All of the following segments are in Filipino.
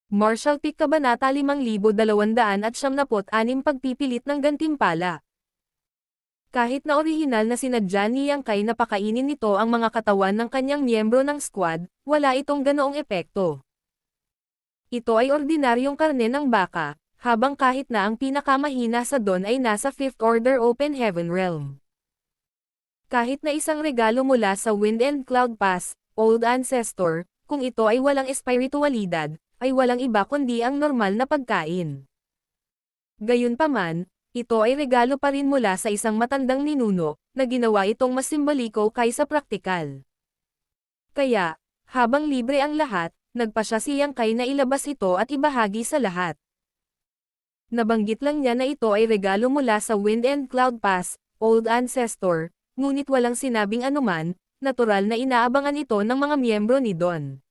Martial Peak Kabanata 5276 Pagpipilit ng gantimpala. Kahit na orihinal na sinadya ni Yang Kai na pakainin nito ang mga katawan ng kanyang miyembro ng squad, wala itong ganoong epekto. Ito ay ordinaryong karne ng baka, habang kahit na ang pinakamahina sa don ay nasa 5th Order Open Heaven Realm. Kahit na isang regalo mula sa Wind and Cloud Pass, Old Ancestor, kung ito ay walang espiritualidad, ay walang iba kundi ang normal na pagkain. Gayunpaman, ito ay regalo pa rin mula sa isang matandang ninuno, na ginawa itong mas simboliko kaysa praktikal. Kaya, habang libre ang lahat, nagpasya si Yang Kai na ilabas ito at ibahagi sa lahat. Nabanggit lang niya na ito ay regalo mula sa Wind and Cloud Pass, Old Ancestor, ngunit walang sinabing anuman, natural na inaabangan ito ng mga miyembro ni Don.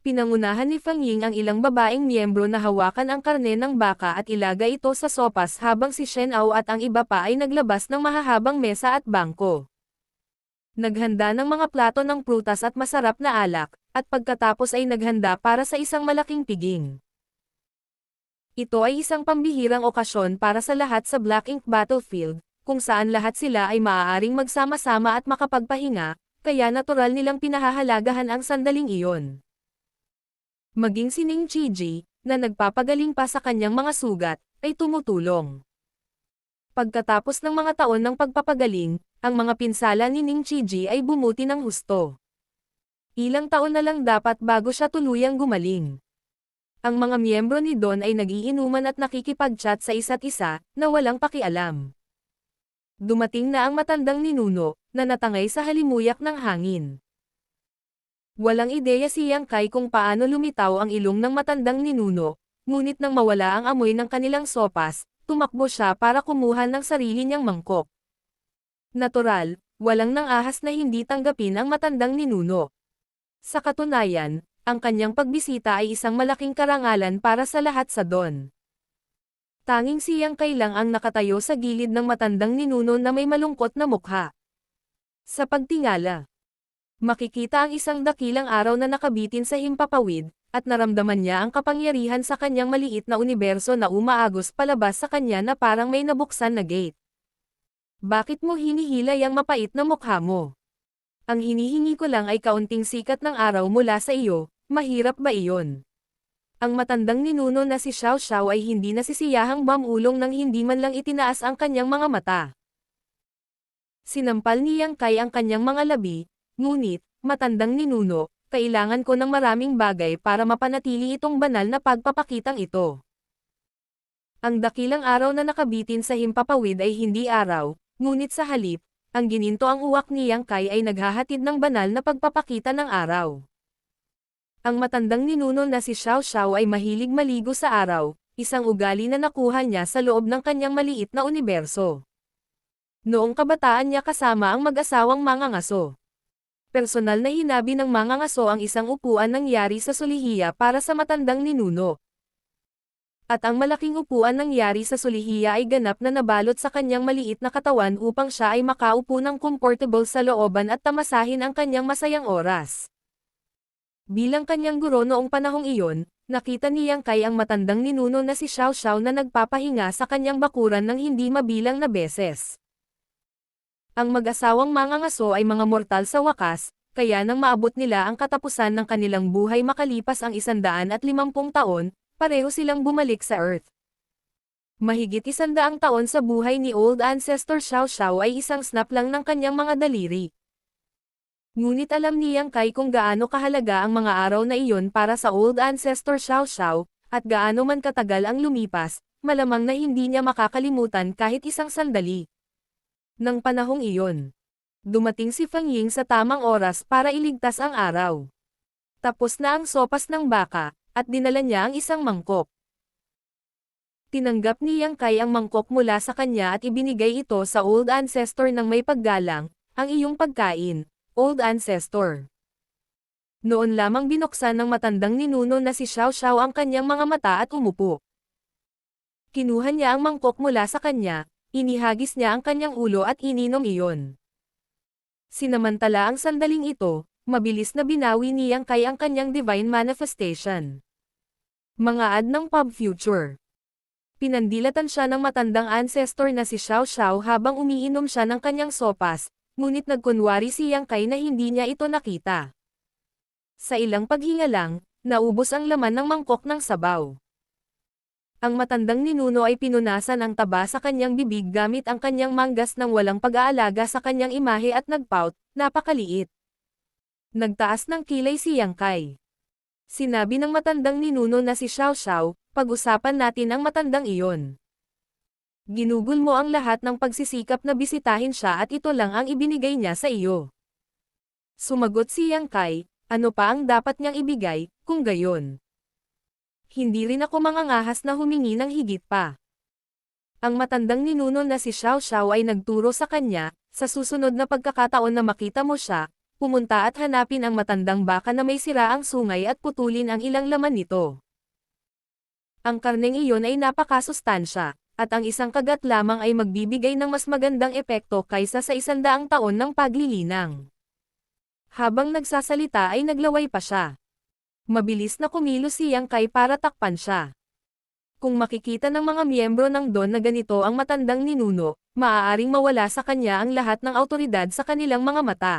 Pinangunahan ni Fang Ying ang ilang babaeng miyembro na hawakan ang karne ng baka at ilagay ito sa sopas habang si Shen Ao at ang iba pa ay naglabas ng mahahabang mesa at bangko. Naghanda ng mga plato ng prutas at masarap na alak, at pagkatapos ay naghanda para sa isang malaking piging. Ito ay isang pambihirang okasyon para sa lahat sa Black Ink Battlefield, kung saan lahat sila ay maaaring magsama-sama at makapagpahinga, kaya natural nilang pinahahalagahan ang sandaling iyon. Maging si Ning Chiji, na nagpapagaling pa sa kanyang mga sugat, ay tumutulong. Pagkatapos ng mga taon ng pagpapagaling, ang mga pinsala ni Ning Chiji ay bumuti ng husto. Ilang taon na lang dapat bago siya tuluyang gumaling. Ang mga miyembro ni Don ay nagiinuman at nakikipag-chat sa isa't isa, na walang pakialam. Dumating na ang matandang ninuno, na natangay sa halimuyak ng hangin. Walang ideya si Yang Kai kung paano lumitaw ang ilong ng matandang ninuno, ngunit nang mawala ang amoy ng kanilang sopas, tumakbo siya para kumuha ng sarili niyang mangkok. Natural, walang nang-ahas na hindi tanggapin ang matandang ninuno. Sa katunayan, ang kanyang pagbisita ay isang malaking karangalan para sa lahat sa Don. Tanging si Yang Kai lang ang nakatayo sa gilid ng matandang ninuno na may malungkot na mukha. Sa pagtingala, makikita ang isang dakilang araw na nakabitin sa himpapawid, at naramdaman niya ang kapangyarihan sa kanyang maliit na universo na umaagos palabas sa kanya na parang may nabuksan na gate. Bakit mo hinihilay ang mapait na mukha mo? Ang hinihingi ko lang ay kaunting sikat ng araw mula sa iyo, mahirap ba iyon? Ang matandang ninuno na si Xiao Xiao ay hindi nasisiyahang mamulong nang hindi man lang itinaas ang kanyang mga mata. Sinampal ni Yang Kai ang kanyang mga labi, ngunit, matandang ninuno, kailangan ko ng maraming bagay para mapanatili itong banal na pagpapakitang ito. Ang dakilang araw na nakabitin sa himpapawid ay hindi araw, ngunit sa halip, ang gininto ang uwak ni Yang Kai ay naghahatid ng banal na pagpapakita ng araw. Ang matandang ninuno na si Xiao Xiao ay mahilig maligo sa araw, isang ugali na nakuha niya sa loob ng kanyang maliit na universo. Noong kabataan niya kasama ang mag-asawang mangangaso. Personal na hinabi ng mangangaso ang isang upuan nangyari sa Sulihiya para sa matandang ninuno. At ang malaking upuan nangyari sa Sulihiya ay ganap na nabalot sa kanyang maliit na katawan upang siya ay makaupo ng comfortable sa looban at tamasahin ang kanyang masayang oras. Bilang kanyang guro noong panahong iyon, nakita ni Yang Kai ang matandang ninuno na si Xiao Xiao na nagpapahinga sa kanyang bakuran ng hindi mabilang na beses. Ang mag-asawang mangangaso ay mga mortal sa wakas, kaya nang maabot nila ang katapusan ng kanilang buhay makalipas ang 150 taon, pareho silang bumalik sa Earth. Mahigit 100 taon sa buhay ni Old Ancestor Xiao Xiao ay isang snap lang ng kanyang mga daliri. Ngunit alam ni Yang Kai kung gaano kahalaga ang mga araw na iyon para sa Old Ancestor Xiao Xiao, at gaano man katagal ang lumipas, malamang na hindi niya makakalimutan kahit isang sandali. Nang panahong iyon, dumating si Fang Ying sa tamang oras para iligtas ang araw. Tapos na ang sopas ng baka, at dinala niya ang isang mangkok. Tinanggap ni Yang Kai ang mangkok mula sa kanya at ibinigay ito sa Old Ancestor ng may paggalang, ang iyong pagkain, Old Ancestor. Noon lamang binuksan ng matandang ninuno na si Xiao Xiao ang kanyang mga mata at umupo. Kinuha niya ang mangkok mula sa kanya, inihagis niya ang kanyang ulo at ininom iyon. Sinamantala ang sandaling ito, mabilis na binawi ni Yang Kai ang kanyang divine manifestation. Mga ad ng pub future. Pinandilatan siya ng matandang ancestor na si Xiao Xiao habang umiinom siya ng kanyang sopas, ngunit nagkunwari si Yang Kai na hindi niya ito nakita. Sa ilang paghinga lang, naubos ang laman ng mangkok ng sabaw. Ang matandang ninuno ay pinunasan ang taba sa kanyang bibig gamit ang kanyang manggas ng walang pag-aalaga sa kanyang imahe at nagpout, napakaliit. Nagtaas ng kilay si Yang Kai. Sinabi ng matandang ninuno na si Xiao Xiao, pag-usapan natin ang matandang iyon. Ginugol mo ang lahat ng pagsisikap na bisitahin siya at ito lang ang ibinigay niya sa iyo. Sumagot si Yang Kai, ano pa ang dapat niyang ibigay, kung gayon. Hindi rin ako mangangahas na humingi ng higit pa. Ang matandang ninuno na si Xiao Xiao ay nagturo sa kanya, sa susunod na pagkakataon na makita mo siya, pumunta at hanapin ang matandang baka na may sira ang sungay at putulin ang ilang laman nito. Ang karneng iyon ay napakasustansya, at ang isang kagat lamang ay magbibigay ng mas magandang epekto kaysa sa 100 taon ng paglilinang. Habang nagsasalita ay naglaway pa siya. Mabilis na kumilos si Yang Kai para takpan siya. Kung makikita ng mga miyembro ng Don na ganito ang matandang ninuno, maaaring mawala sa kanya ang lahat ng awtoridad sa kanilang mga mata.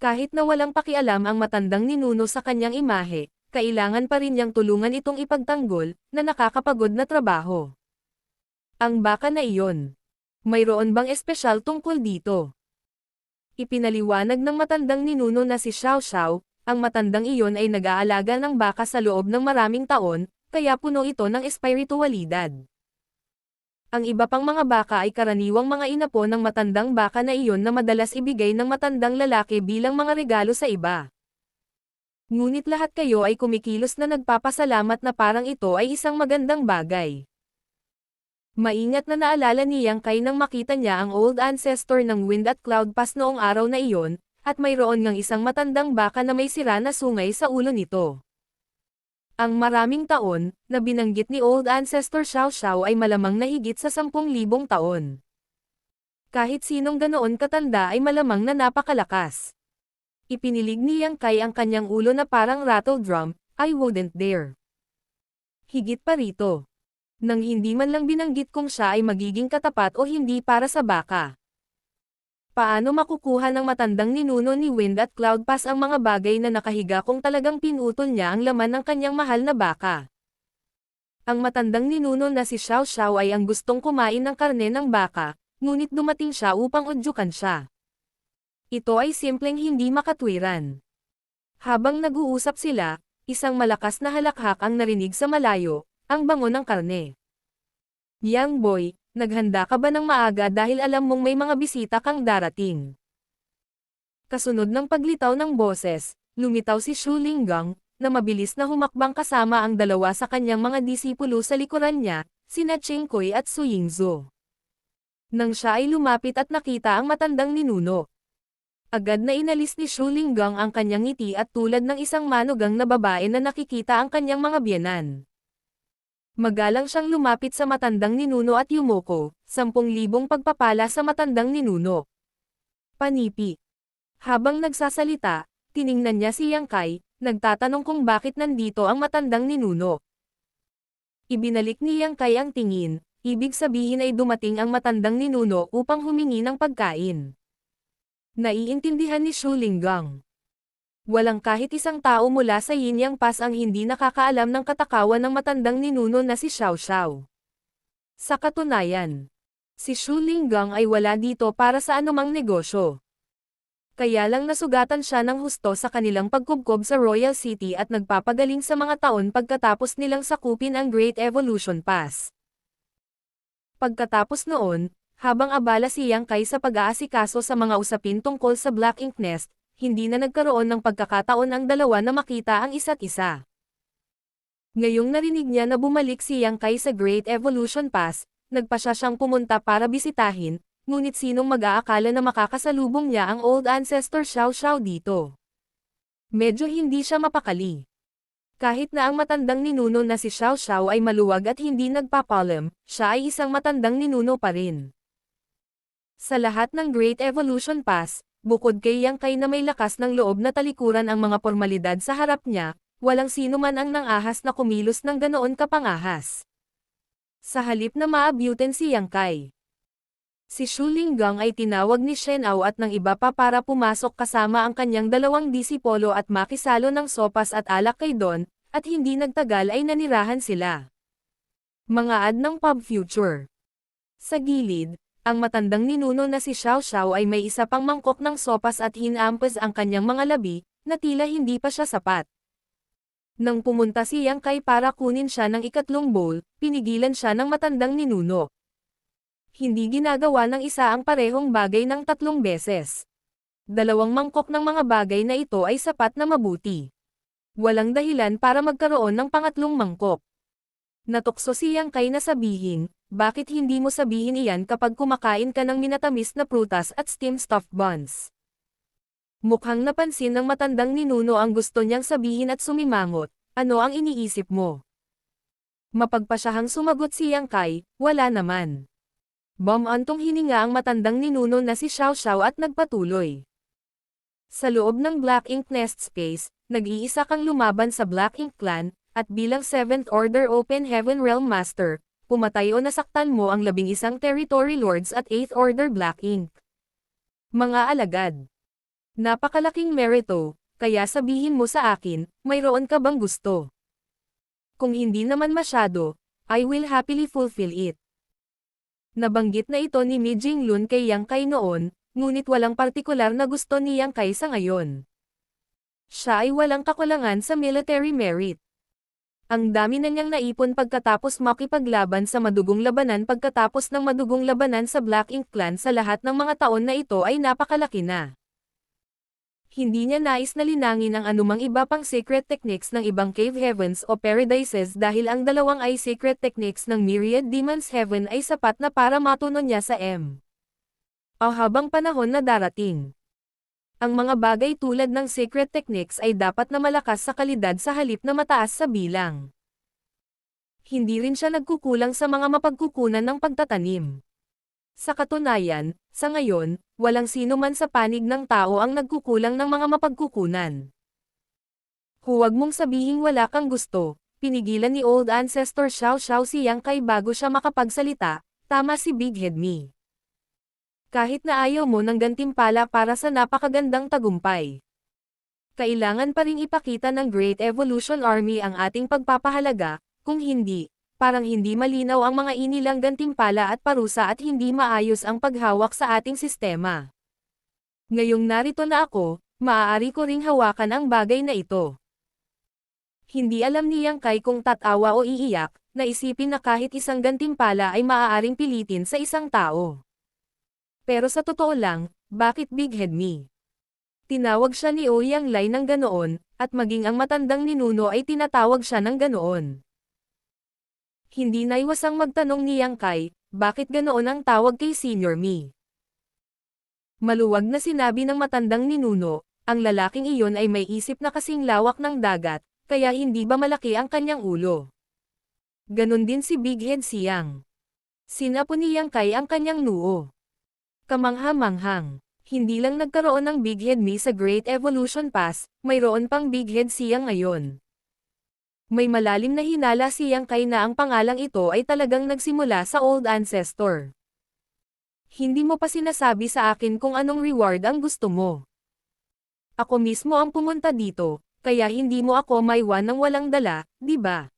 Kahit na walang pakialam ang matandang ninuno sa kanyang imahe, kailangan pa rin niyang tulungan itong ipagtanggol, na nakakapagod na trabaho. Ang baka na iyon. Mayroon bang espesyal tungkol dito? Ipinaliwanag ng matandang ninuno na si Xiao Xiao, ang matandang iyon ay nag-aalaga ng baka sa loob ng maraming taon, kaya puno ito ng espiritualidad. Ang iba pang mga baka ay karaniwang mga inapo ng matandang baka na iyon na madalas ibigay ng matandang lalaki bilang mga regalo sa iba. Ngunit lahat kayo ay kumikilos na nagpapasalamat na parang ito ay isang magandang bagay. Maingat na naalala ni Yang Kai nang makita niya ang old ancestor ng Wind at Cloud Pass noong araw na iyon, at mayroon ngang isang matandang baka na may sira na sungay sa ulo nito. Ang maraming taon, na binanggit ni Old Ancestor Xiao Xiao ay malamang na higit sa 10,000 taon. Kahit sinong ganoon katanda ay malamang na napakalakas. Ipinilig ni Yang Kai ang kanyang ulo na parang rattle drum, I wouldn't dare. Higit pa rito. Nang hindi man lang binanggit kung siya ay magiging katapat o hindi para sa baka. Paano makukuha ng matandang ninuno ni Wind at Cloud Pass ang mga bagay na nakahiga kung talagang pinutol niya ang laman ng kanyang mahal na baka? Ang matandang ninuno na si Xiao Xiao ay ang gustong kumain ng karne ng baka, ngunit dumating siya upang udyukan siya. Ito ay simpleng hindi makatwiran. Habang nag-uusap sila, isang malakas na halakhak ang narinig sa malayo, ang bango ng karne. Young boy, naghanda ka ba ng maaga dahil alam mong may mga bisita kang darating? Kasunod ng paglitaw ng boses, lumitaw si Shu Linggang, na mabilis na humakbang kasama ang dalawa sa kanyang mga disipulo sa likuran niya, sina Cheng Kui at Su Yingzhou. Nang siya ay lumapit at nakita ang matandang ninuno, agad na inalis ni Shu Linggang ang kanyang ngiti at tulad ng isang manugang na babae na nakikita ang kanyang mga biyenan. Magalang siyang lumapit sa matandang ninuno at yumuko, 10,000 pagpapala sa matandang ninuno. Panipi. Habang nagsasalita, tiningnan niya si Yang Kai, nagtatanong kung bakit nandito ang matandang ninuno. Ibinalik ni Yang Kai ang tingin, ibig sabihin ay dumating ang matandang ninuno upang humingi ng pagkain. Naiintindihan ni Shu Linggang. Walang kahit isang tao mula sa Yinyang Pass ang hindi nakakaalam ng katakawan ng matandang ninuno na si Xiao Xiao. Sa katunayan, si Shu Linggang ay wala dito para sa anumang negosyo. Kaya lang nasugatan siya ng husto sa kanilang pagkubkob sa Royal City at nagpapagaling sa mga taon pagkatapos nilang sakupin ang Great Evolution Pass. Pagkatapos noon, habang abala si Yang Kai sa pag-aasikaso sa mga usapin tungkol sa Black Ink Nest, hindi na nagkaroon ng pagkakataon ang dalawa na makita ang isa't isa. Ngayong narinig niya na bumalik si Yang Kai sa Great Evolution Pass, nagpasya siyang pumunta para bisitahin, ngunit sinong mag-aakala na makakasalubong niya ang Old Ancestor Xiao Xiao dito. Medyo hindi siya mapakali. Kahit na ang matandang ninuno na si Xiao Xiao ay maluwag at hindi nagpapalam, siya ay isang matandang ninuno pa rin. Sa lahat ng Great Evolution Pass, bukod kay Yang Kai na may lakas ng loob na talikuran ang mga pormalidad sa harap niya, walang sino man ang nangahas na kumilos ng ganoon kapangahas. Sa halip na maabutin si Yang Kai. Si Shu Linggang ay tinawag ni Shen Ao at ng iba pa para pumasok kasama ang kanyang 2 disipolo at makisalo ng sopas at alak kay Don, at hindi nagtagal ay nanirahan sila. Mga ad ng pub future. Sa gilid, ang matandang ninuno na si Xiao Xiao ay may isa pang mangkok ng sopas at hinampas ang kanyang mga labi, na tila hindi pa siya sapat. Nang pumunta si Yang Kai para kunin siya ng ikatlong bowl, pinigilan siya ng matandang ninuno. Hindi ginagawa ng isa ang parehong bagay ng 3 beses. 2 mangkok ng mga bagay na ito ay sapat na mabuti. Walang dahilan para magkaroon ng pangatlong mangkok. Natukso si Yang Kai na sabihin, bakit hindi mo sabihin iyan kapag kumakain ka ng minatamis na prutas at steamed stuffed buns? Mukhang napansin ng matandang ninuno ang gusto niyang sabihin at sumimangot, ano ang iniisip mo? Mapagpasyahang sumagot si Yang Kai, wala naman. Bumantong hininga ang matandang ninuno na si Xiao Xiao at nagpatuloy. Sa loob ng Black Ink Nest Space, nag-iisa kang lumaban sa Black Ink Clan, at bilang 7th Order Open Heaven Realm Master, pumatay o nasaktan mo ang 11 Territory Lords at 8th Order Black Ink. Mga alagad. Napakalaking merito, kaya sabihin mo sa akin, mayroon ka bang gusto? Kung hindi naman masyado, I will happily fulfill it. Nabanggit na ito ni Mi Jinglun kay Yang Kai noon, ngunit walang partikular na gusto ni Yang Kai sa ngayon. Siya ay walang kakulangan sa military merit. Ang dami na niyang naipon pagkatapos makipaglaban sa madugong labanan pagkatapos ng madugong labanan sa Black Ink Clan sa lahat ng mga taon na ito ay napakalaki na. Hindi niya nais na linangin ang anumang iba pang secret techniques ng ibang cave heavens o paradises dahil ang dalawang ay secret techniques ng Myriad Demons Heaven ay sapat na para matunon niya sa M. O habang panahon na darating. Ang mga bagay tulad ng secret techniques ay dapat na malakas sa kalidad sa halip na mataas sa bilang. Hindi rin siya nagkukulang sa mga mapagkukunan ng pagtatanim. Sa katunayan, sa ngayon, walang sino man sa panig ng tao ang nagkukulang ng mga mapagkukunan. Huwag mong sabihing wala kang gusto, pinigilan ni Old Ancestor Xiao Xiao si Yang Kai bago siya makapagsalita, tama si Big Head Me. Kahit na ayaw mo ng gantimpala para sa napakagandang tagumpay. Kailangan pa ring ipakita ng Great Evolution Army ang ating pagpapahalaga, kung hindi, parang hindi malinaw ang mga inilang gantimpala at parusa at hindi maayos ang paghawak sa ating sistema. Ngayong narito na ako, maaari ko ring hawakan ang bagay na ito. Hindi alam ni Yang Kai kung tatawa o iiyak, naisipin na kahit isang gantimpala ay maaaring pilitin sa isang tao. Pero sa totoo lang, bakit Big Head Me? Tinawag siya ni Ouyang Lai ng ganoon, at maging ang matandang ninuno ay tinatawag siya ng ganoon. Hindi naiwasang magtanong ni Yang Kai, bakit ganoon ang tawag kay Senior Me? Maluwag na sinabi ng matandang ninuno, ang lalaking iyon ay may isip na kasing lawak ng dagat, kaya hindi ba malaki ang kanyang ulo? Ganon din si Big Head Siang. Sinapo ni Yang Kai ang kanyang noo. Kamangha-manghang. Hindi lang nagkaroon ng Big Head Me sa Great Evolution Pass, mayroon pang Big Head Siang ngayon. May malalim na hinala si Yang Kai na ang pangalang ito ay talagang nagsimula sa Old Ancestor. Hindi mo pa sinasabi sa akin kung anong reward ang gusto mo. Ako mismo ang pumunta dito, kaya hindi mo ako maiwan ng walang dala, di ba?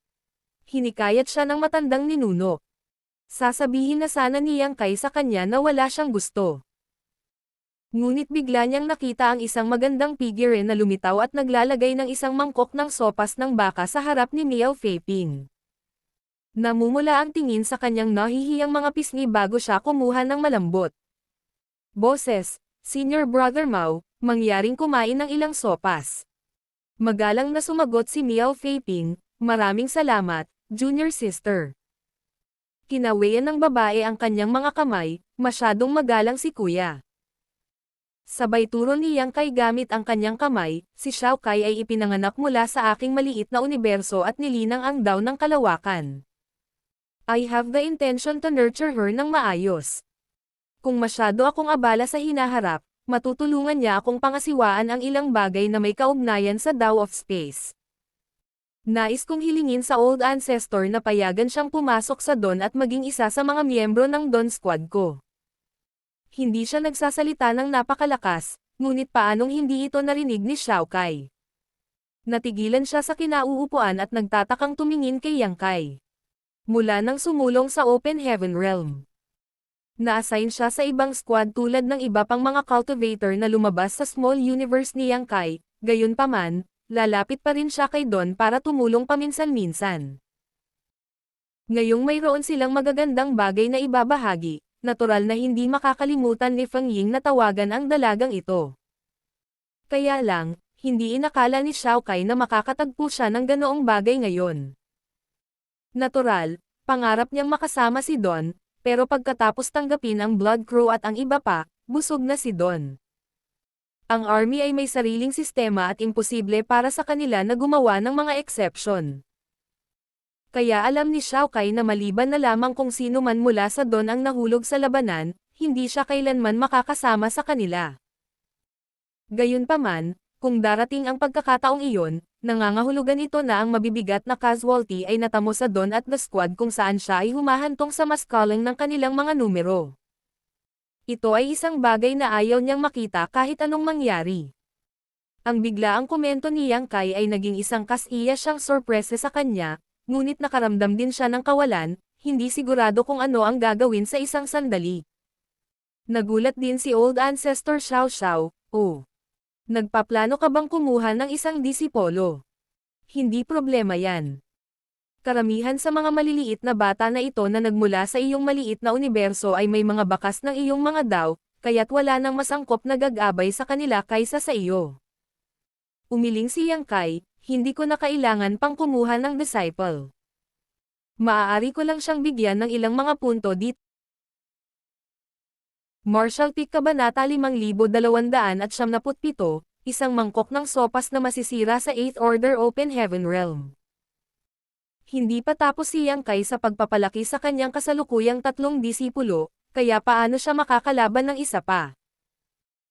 Hinikayat siya ng matandang ninuno. Sasabihin na sana ni Yang Kai sa kanya na wala siyang gusto. Ngunit bigla niyang nakita ang isang magandang figure na lumitaw at naglalagay ng isang mangkok ng sopas ng baka sa harap ni Miao Feiping. Namumula ang tingin sa kanyang nahihiyang mga pisngi bago siya kumuha ng malambot. Boses, Senior Brother Mao, mangyaring kumain ng ilang sopas. Magalang na sumagot si Miao Feiping, maraming salamat, Junior Sister. Kinawayan ng babae ang kanyang mga kamay, masyadong magalang si Kuya. Sabay turo ni Yang Kai gamit ang kanyang kamay, si Xiao Kai ay ipinanganak mula sa aking maliit na universo at nilinang ang daw ng kalawakan. I have the intention to nurture her ng maayos. Kung masyado akong abala sa hinaharap, matutulungan niya akong pangasiwaan ang ilang bagay na may kaugnayan sa Tao of Space. Nais kong hilingin sa Old Ancestor na payagan siyang pumasok sa Dawn at maging isa sa mga miyembro ng Dawn Squad ko. Hindi siya nagsasalita ng napakalakas, ngunit paanong hindi ito narinig ni Xiao Kai. Natigilan siya sa kinauupuan at nagtatakang tumingin kay Yang Kai. Mula nang sumulong sa Open Heaven Realm, na-assign siya sa ibang squad tulad ng iba pang mga cultivator na lumabas sa small universe ni Yang Kai, gayunpaman, lalapit pa rin siya kay Dawn para tumulong paminsan-minsan. Ngayong mayroon silang magagandang bagay na ibabahagi, natural na hindi makakalimutan ni Feng Ying na tawagan ang dalagang ito. Kaya lang, hindi inakala ni Xiao Kai na makakatagpo siya ng ganoong bagay ngayon. Natural, pangarap niyang makasama si Dawn, pero pagkatapos tanggapin ang Blood Crow at ang iba pa, busog na si Dawn. Ang army ay may sariling sistema at imposible para sa kanila na gumawa ng mga exception. Kaya alam ni Xiao Kai na maliban na lamang kung sino man mula sa Dawn ang nahulog sa labanan, hindi siya kailanman makakasama sa kanila. Gayunpaman, kung darating ang pagkakataong iyon, nangangahulugan ito na ang mabibigat na casualty ay natamo sa Dawn at the Squad kung saan siya ay humahantong sa mas kalang ng kanilang mga numero. Ito ay isang bagay na ayaw niyang makita kahit anong mangyari. Ang biglaang komento ni Yang Kai ay naging isang kasiya siyang sorpresa sa kanya, ngunit nakaramdam din siya ng kawalan, hindi sigurado kung ano ang gagawin sa isang sandali. Nagulat din si Old Ancestor Xiao Xiao, "Oh, nagpaplano ka bang kumuha ng isang disipolo? Hindi problema yan. Karamihan sa mga maliliit na bata na ito na nagmula sa iyong maliit na universo ay may mga bakas ng iyong mga daw, kaya't wala nang masangkop na gag-abay sa kanila kaysa sa iyo." Umiling si Yang Kai, "Hindi ko na kailangan pang kumuha ng disciple. Maaari ko lang siyang bigyan ng ilang mga punto dito." Martial Peak Kabanata 5277, isang mangkok ng sopas na masisira sa 8th Order Open Heaven Realm. Hindi pa tapos si Yang Kai sa pagpapalaki sa kanyang kasalukuyang 3 disipulo, kaya paano siya makakalaban ng isa pa?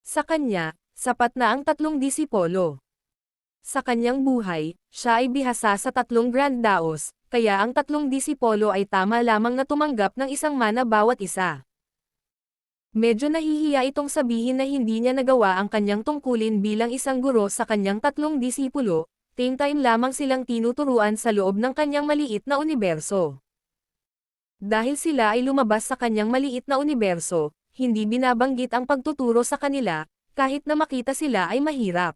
Sa kanya, sapat na ang 3 disipolo. Sa kanyang buhay, siya ay bihasa sa 3 Grand Daos, kaya ang 3 disipolo ay tama lamang na tumanggap ng isang mana bawat isa. Medyo nahihiya itong sabihin na hindi niya nagawa ang kanyang tungkulin bilang isang guro sa kanyang 3 disipulo, same time lamang silang tinuturuan sa loob ng kanyang maliit na universo. Dahil sila ay lumabas sa kanyang maliit na universo, hindi binabanggit ang pagtuturo sa kanila, kahit na makita sila ay mahirap.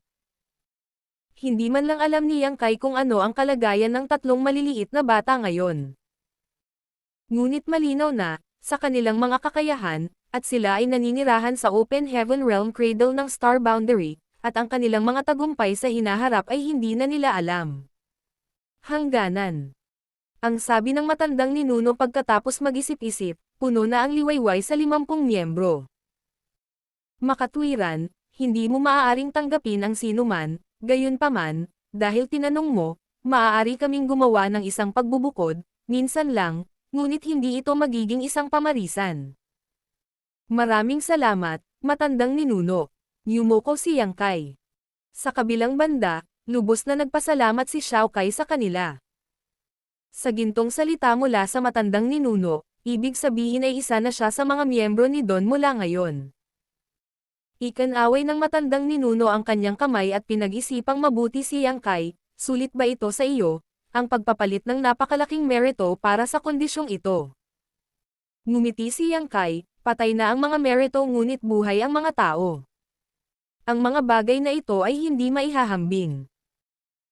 Hindi man lang alam ni Yang Kai kung ano ang kalagayan ng 3 maliliit na bata ngayon. Ngunit malinaw na, sa kanilang mga kakayahan, at sila ay naninirahan sa Open Heaven Realm Cradle ng Star Boundary, at ang kanilang mga tagumpay sa hinaharap ay hindi na nila alam. Hangganan. Ang sabi ng matandang ninuno pagkatapos mag-isip-isip, puno na ang liwayway sa 50 miyembro. Makatwiran, hindi mo maaaring tanggapin ang sinuman, gayunpaman, dahil tinanong mo, maaari kaming gumawa ng isang pagbubukod, minsan lang, ngunit hindi ito magiging isang pamarisan. Maraming salamat, matandang ninuno. Yumoko si Yang Kai. Sa kabilang banda, lubos na nagpasalamat si Xiao Kai sa kanila. Sa gintong salita mula sa matandang ninuno, ibig sabihin ay isa na siya sa mga miyembro ni Dawn mula ngayon. Ikanaway ng matandang ninuno ang kanyang kamay at pinag-isipang mabuti si Yang Kai, "Sulit ba ito sa iyo, ang pagpapalit ng napakalaking merito para sa kondisyong ito?" Ngumiti si Yang Kai, "Patay na ang mga merito ngunit buhay ang mga tao. Ang mga bagay na ito ay hindi maihahambing."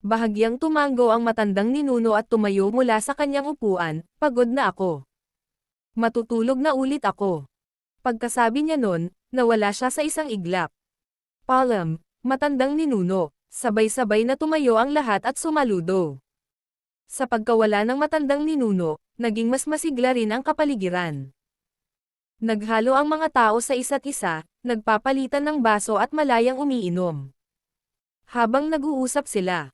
Bahagyang tumango ang matandang ninuno at tumayo mula sa kanyang upuan, "Pagod na ako. Matutulog na ulit ako." Pagkasabi niya nun, nawala siya sa isang iglap. "Palam, matandang ninuno." Sabay-sabay na tumayo ang lahat at sumaludo. Sa pagkawala ng matandang ninuno, naging mas masigla rin ang kapaligiran. Naghalo ang mga tao sa isa't isa, nagpapalitan ng baso at malayang umiinom. Habang nag-uusap sila,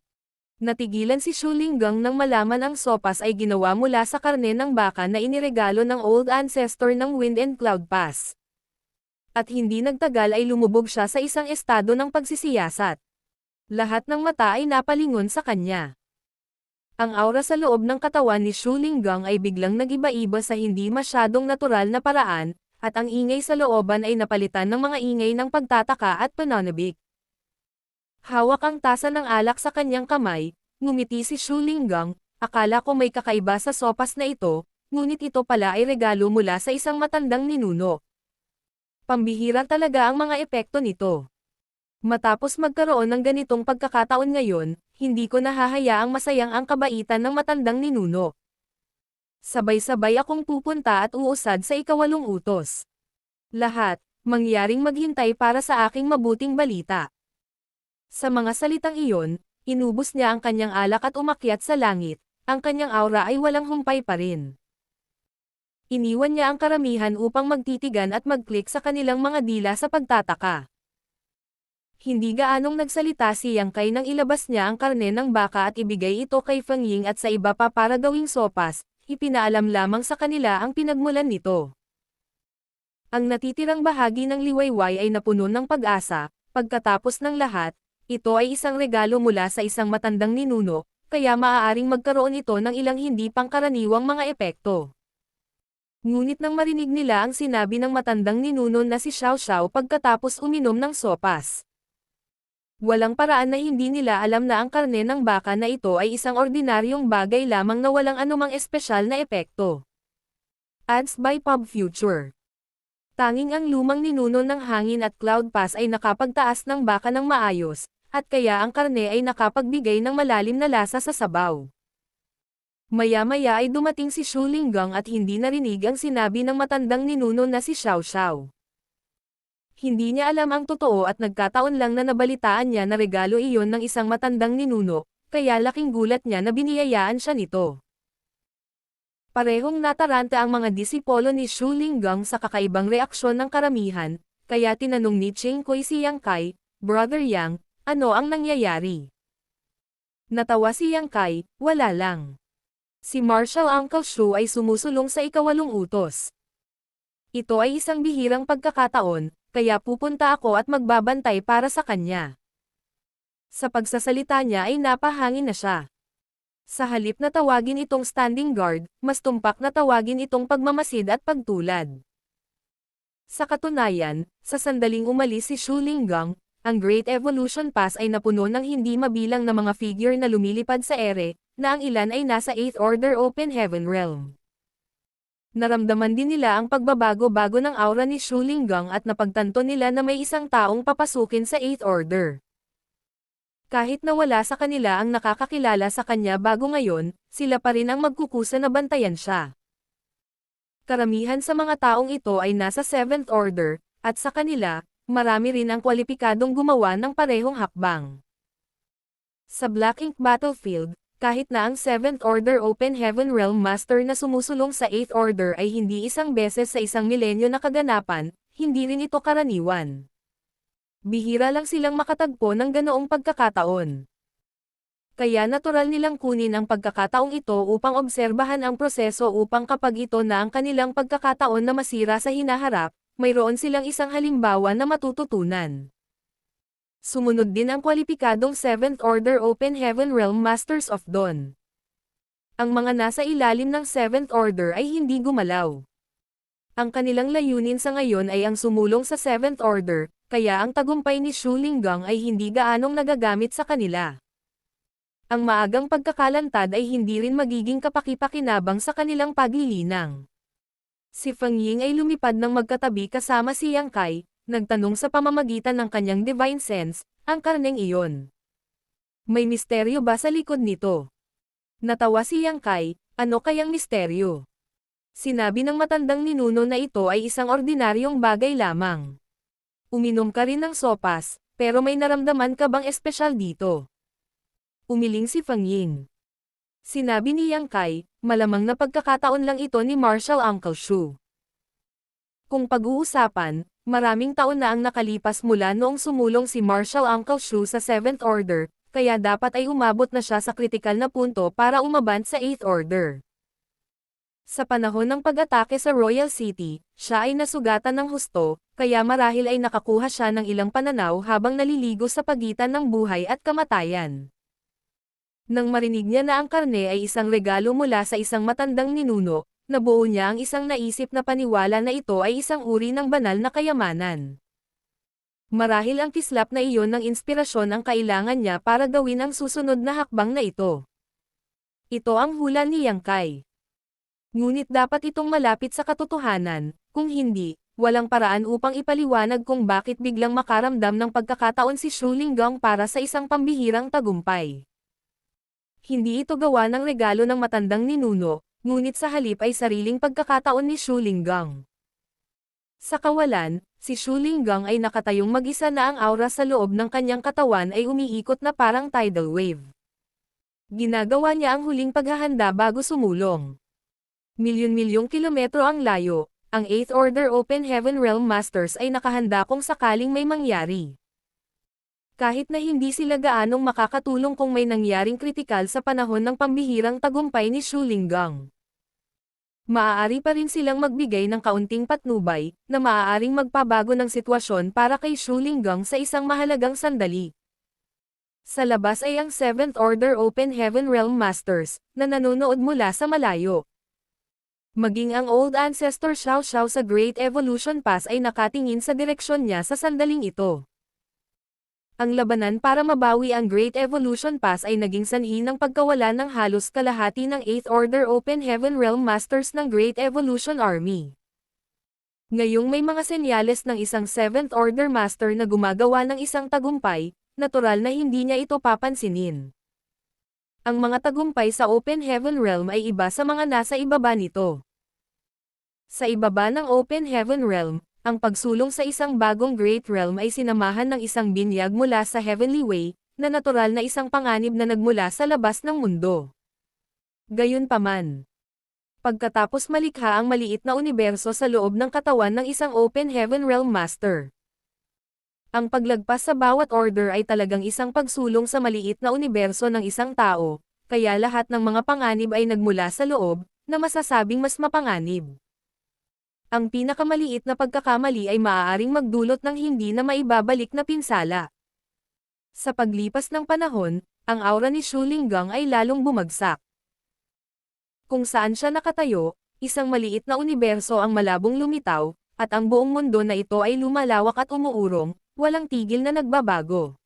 natigilan si Shu Linggang nang malaman ang sopas ay ginawa mula sa karne ng baka na iniregalo ng Old Ancestor ng Wind and Cloud Pass. At hindi nagtagal ay lumubog siya sa isang estado ng pagsisiyasat. Lahat ng mata ay napalingon sa kanya. Ang aura sa loob ng katawan ni Shu Linggang ay biglang nag-iba-iba sa hindi masyadong natural na paraan, at ang ingay sa looban ay napalitan ng mga ingay ng pagtataka at pananabik. Hawak ang tasa ng alak sa kanyang kamay, ngumiti si Shu Linggang, akala ko may kakaiba sa sopas na ito, ngunit ito pala ay regalo mula sa isang matandang ninuno. Pambihira talaga ang mga epekto nito. Matapos magkaroon ng ganitong pagkakataon ngayon, hindi ko nahahayaang masayang ang kabaitan ng matandang ninuno. Sabay-sabay akong pupunta at uusad sa ikawalong utos. Lahat, mangyaring maghintay para sa aking mabuting balita. Sa mga salitang iyon, inubos niya ang kanyang alak at umakyat sa langit, ang kanyang aura ay walang humpay pa rin. Iniwan niya ang karamihan upang magtitigan at mag-click sa kanilang mga dila sa pagtataka. Hindi gaanong nagsalita si Yang Kai nang ilabas niya ang karne ng baka at ibigay ito kay Feng Ying at sa iba pa para gawing sopas, ipinaalam lamang sa kanila ang pinagmulan nito. Ang natitirang bahagi ng liwayway ay napuno ng pag-asa, pagkatapos ng lahat, ito ay isang regalo mula sa isang matandang ninuno, kaya maaaring magkaroon ito ng ilang hindi pangkaraniwang mga epekto. Ngunit nang marinig nila ang sinabi ng matandang ninuno na si Xiao Xiao pagkatapos uminom ng sopas. Walang paraan na hindi nila alam na ang karne ng baka na ito ay isang ordinaryong bagay lamang na walang anumang espesyal na epekto. Ads by Pub Future. Tanging ang lumang ninuno ng hangin at Cloud Pass ay nakapagtaas ng baka ng maayos, at kaya ang karne ay nakapagbigay ng malalim na lasa sa sabaw. Maya-maya ay dumating si Shu Linggang at hindi narinig ang sinabi ng matandang ninuno na si Xiao Xiao. Hindi niya alam ang totoo at nagkataon lang na nabalitaan niya na regalo iyon ng isang matandang ninuno, kaya laking gulat niya na biniyayaan siya nito. Parehong nataranta ang mga disipolo ni Shu Linggang sa kakaibang reaksyon ng karamihan, kaya tinanong ni Ching Kui si Yang Kai, Brother Yang, ano ang nangyayari? Natawa si Yang Kai, wala lang. Si Marshal Uncle Shu ay sumusulong sa ikawalong utos. Ito ay isang bihirang pagkakataon, kaya pupunta ako at magbabantay para sa kanya. Sa pagsasalita niya ay napahangin na siya. Sa halip na tawagin itong standing guard, mas tumpak na tawagin itong pagmamasid at pagtulad. Sa katunayan, sa sandaling umalis si Shu Linggang, ang Great Evolution Pass ay napuno ng hindi mabilang na mga figure na lumilipad sa ere, na ang ilan ay nasa 8th Order Open Heaven Realm. Naramdaman din nila ang pagbabago-bago ng aura ni Shu Linggang at napagtanto nila na may isang taong papasukin sa 8th Order. Kahit na wala sa kanila ang nakakakilala sa kanya bago ngayon, sila pa rin ang magkukusa na bantayan siya. Karamihan sa mga taong ito ay nasa 7th Order, at sa kanila, marami rin ang kwalipikadong gumawa ng parehong hakbang. Sa Black Ink Battlefield, kahit na ang 7th Order Open Heaven Realm Master na sumusulong sa 8th Order ay hindi isang beses sa isang milenyo na kaganapan, hindi rin ito karaniwan. Bihira lang silang makatagpo ng ganoong pagkakataon. Kaya natural nilang kunin ang pagkakataong ito upang obserbahan ang proseso upang kapag ito na ang kanilang pagkakataon na masira sa hinaharap, mayroon silang isang halimbawa na matututunan. Sumunod din ang kwalipikadong 7th Order Open Heaven Realm Masters of Dawn. Ang mga nasa ilalim ng 7th Order ay hindi gumalaw. Ang kanilang layunin sa ngayon ay ang sumulong sa 7th Order, kaya ang tagumpay ni Shu Linggang ay hindi gaanong nagagamit sa kanila. Ang maagang pagkakalantad ay hindi rin magiging kapaki-pakinabang sa kanilang paglilinang. Si Feng Ying ay lumipad ng magkatabi kasama si Yang Kai, nagtanong sa pamamagitan ng kanyang divine sense, ang karneng iyon. May misteryo ba sa likod nito? Natawa si Yang Kai, ano kayang misteryo? Sinabi ng matandang ninuno na ito ay isang ordinaryong bagay lamang. Uminom ka rin ng sopas, pero may naramdaman ka bang espesyal dito? Umiling si Feng Ying. Sinabi ni Yang Kai, malamang na pagkakataon lang ito ni Marshal Uncle Shu. Kung pag-uusapan, maraming taon na ang nakalipas mula noong sumulong si Marshal Uncle Shu sa 7th Order, kaya dapat ay umabot na siya sa kritikal na punto para umabant sa 8th Order. Sa panahon ng pag-atake sa Royal City, siya ay nasugatan ng husto, kaya marahil ay nakakuha siya ng ilang pananaw habang naliligo sa pagitan ng buhay at kamatayan. Nang marinig niya na ang karne ay isang regalo mula sa isang matandang ninuno, nabuo niya ang isang naisip na paniwala na ito ay isang uri ng banal na kayamanan. Marahil ang kislap na iyon ng inspirasyon ang kailangan niya para gawin ang susunod na hakbang na ito. Ito ang hula ni Yang Kai. Ngunit dapat itong malapit sa katotohanan, kung hindi, walang paraan upang ipaliwanag kung bakit biglang makaramdam ng pagkakataon si Shu Linggang para sa isang pambihirang tagumpay. Hindi ito gawa ng regalo ng matandang ninuno, ngunit sa halip ay sariling pagkakataon ni Shu Linggang. Sa kawalan, si Shu Linggang ay nakatayong mag-isa na ang aura sa loob ng kanyang katawan ay umiikot na parang tidal wave. Ginagawa niya ang huling paghahanda bago sumulong. Milyon-milyong kilometro ang layo, ang 8th Order Open Heaven Realm Masters ay nakahanda kung sakaling may mangyari. Kahit na hindi sila gaanong makakatulong kung may nangyaring kritikal sa panahon ng pambihirang tagumpay ni Shu Linggang. Maaari pa rin silang magbigay ng kaunting patnubay, na maaaring magpabago ng sitwasyon para kay Shu Linggang sa isang mahalagang sandali. Sa labas ay ang 7th Order Open Heaven Realm Masters, na nanonood mula sa malayo. Maging ang Old Ancestor Xiao Xiao sa Great Evolution Pass ay nakatingin sa direksyon niya sa sandaling ito. Ang labanan para mabawi ang Great Evolution Pass ay naging sanhi ng pagkawala ng halos kalahati ng 8th Order Open Heaven Realm Masters ng Great Evolution Army. Ngayong may mga senyales ng isang 7th Order Master na gumagawa ng isang tagumpay, natural na hindi niya ito papansinin. Ang mga tagumpay sa Open Heaven Realm ay iba sa mga nasa ibaba nito. Sa ibaba ng Open Heaven Realm, ang pagsulong sa isang bagong Great Realm ay sinamahan ng isang binyag mula sa Heavenly Way, na natural na isang panganib na nagmula sa labas ng mundo. Gayunpaman, pagkatapos malikha ang maliit na universo sa loob ng katawan ng isang Open Heaven Realm Master, ang paglagpas sa bawat order ay talagang isang pagsulong sa maliit na universo ng isang tao, kaya lahat ng mga panganib ay nagmula sa loob, na masasabing mas mapanganib. Ang pinakamaliit na pagkakamali ay maaaring magdulot ng hindi na maibabalik na pinsala. Sa paglipas ng panahon, ang aura ni Shu Linggang ay lalong bumagsak. Kung saan siya nakatayo, isang maliit na universo ang malabong lumitaw, at ang buong mundo na ito ay lumalawak at umuurong, walang tigil na nagbabago.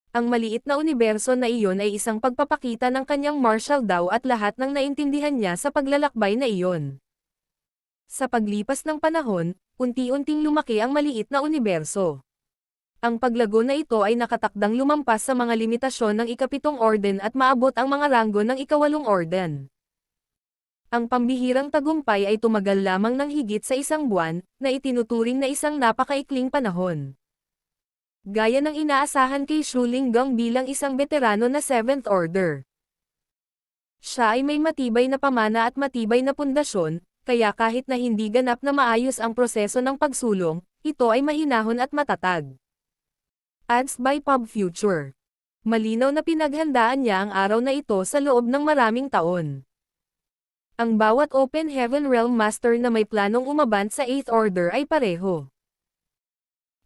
Ang maliit na universo na iyon ay isang pagpapakita ng kanyang martial daw at lahat ng naintindihan niya sa paglalakbay na iyon. Sa paglipas ng panahon, unti-unting lumaki ang maliit na universo. Ang paglago na ito ay nakatakdang lumampas sa mga limitasyon ng ikapitong orden at maabot ang mga ranggo ng ikawalong orden. Ang pambihirang tagumpay ay tumagal lamang ng higit sa isang buwan, na itinuturing na isang napakaikling panahon. Gaya ng inaasahan kay Shu Linggang bilang isang veterano na 7th Order. Siya ay may matibay na pamana at matibay na pundasyon, kaya kahit na hindi ganap na maayos ang proseso ng pagsulong, ito ay mahinahon at matatag. Ads by Pub Future. Malinaw na pinaghandaan niya ang araw na ito sa loob ng maraming taon. Ang bawat Open Heaven Realm Master na may planong umabant sa 8th Order ay pareho.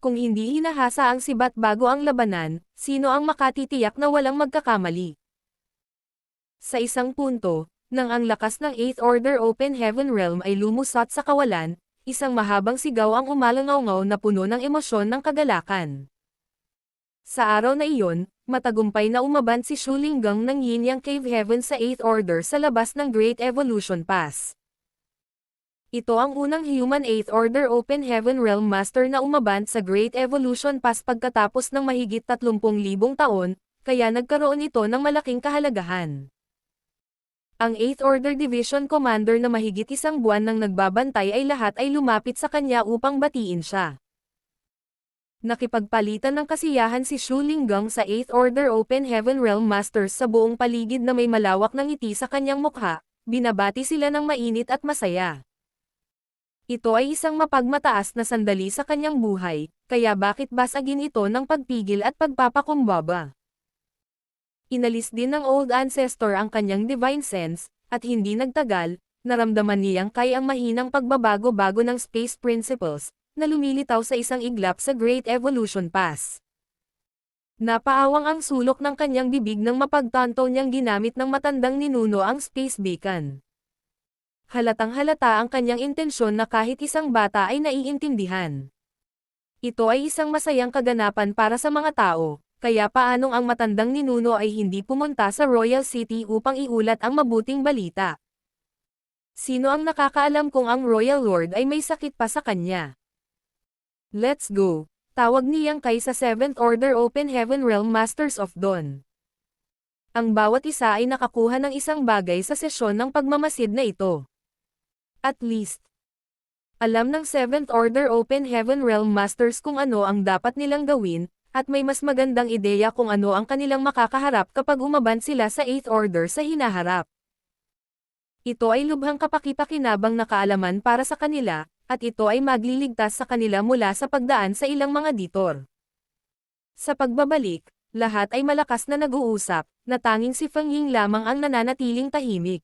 Kung hindi hinahasa ang sibat bago ang labanan, sino ang makatitiyak na walang magkakamali? Sa isang punto, nang ang lakas ng 8th Order Open Heaven Realm ay lumusot sa kawalan, isang mahabang sigaw ang umalangaw-ngaw na puno ng emosyon ng kagalakan. Sa araw na iyon, matagumpay na umabant si Shu Linggang ng Yinyang Cave Heaven sa 8th Order sa labas ng Great Evolution Pass. Ito ang unang human 8th Order Open Heaven Realm Master na umabant sa Great Evolution Pass pagkatapos ng mahigit 30,000 taon, kaya nagkaroon ito ng malaking kahalagahan. Ang 8th Order Division Commander na mahigit isang buwan nang nagbabantay ay lahat ay lumapit sa kanya upang batiin siya. Nakipagpalitan ng kasiyahan si Shu Linggang sa 8th Order Open Heaven Realm Masters sa buong paligid na may malawak na ngiti sa kanyang mukha, binabati sila ng mainit at masaya. Ito ay isang mapagmataas na sandali sa kanyang buhay, kaya bakit basagin ito ng pagpigil at pagpapakumbaba? Inalis din ng Old Ancestor ang kanyang Divine Sense, at hindi nagtagal, naramdaman niyang kay ang mahinang pagbabago-bago ng Space Principles, na lumilitaw sa isang iglap sa Great Evolution Pass. Napaawang ang sulok ng kanyang bibig nang mapagtanto niyang ginamit ng matandang ninuno ang space beacon. Halatang-halata ang kanyang intensyon na kahit isang bata ay naiintindihan. Ito ay isang masayang kaganapan para sa mga tao, kaya paanong ang matandang ninuno ay hindi pumunta sa Royal City upang iulat ang mabuting balita? Sino ang nakakaalam kung ang Royal Lord ay may sakit pa sa kanya? Let's go! Tawag ni Yang Kai sa 7th Order Open Heaven Realm Masters of Dawn. Ang bawat isa ay nakakuha ng isang bagay sa sesyon ng pagmamasid na ito. At least, alam ng 7th Order Open Heaven Realm Masters kung ano ang dapat nilang gawin, at may mas magandang ideya kung ano ang kanilang makakaharap kapag umaban sila sa 8th Order sa hinaharap. Ito ay lubhang kapaki-pakinabang na kaalaman para sa kanila, at ito ay magliligtas sa kanila mula sa pagdaan sa ilang mga ditor. Sa pagbabalik, lahat ay malakas na nag-uusap, na tanging si Feng Ying lamang ang nananatiling tahimik.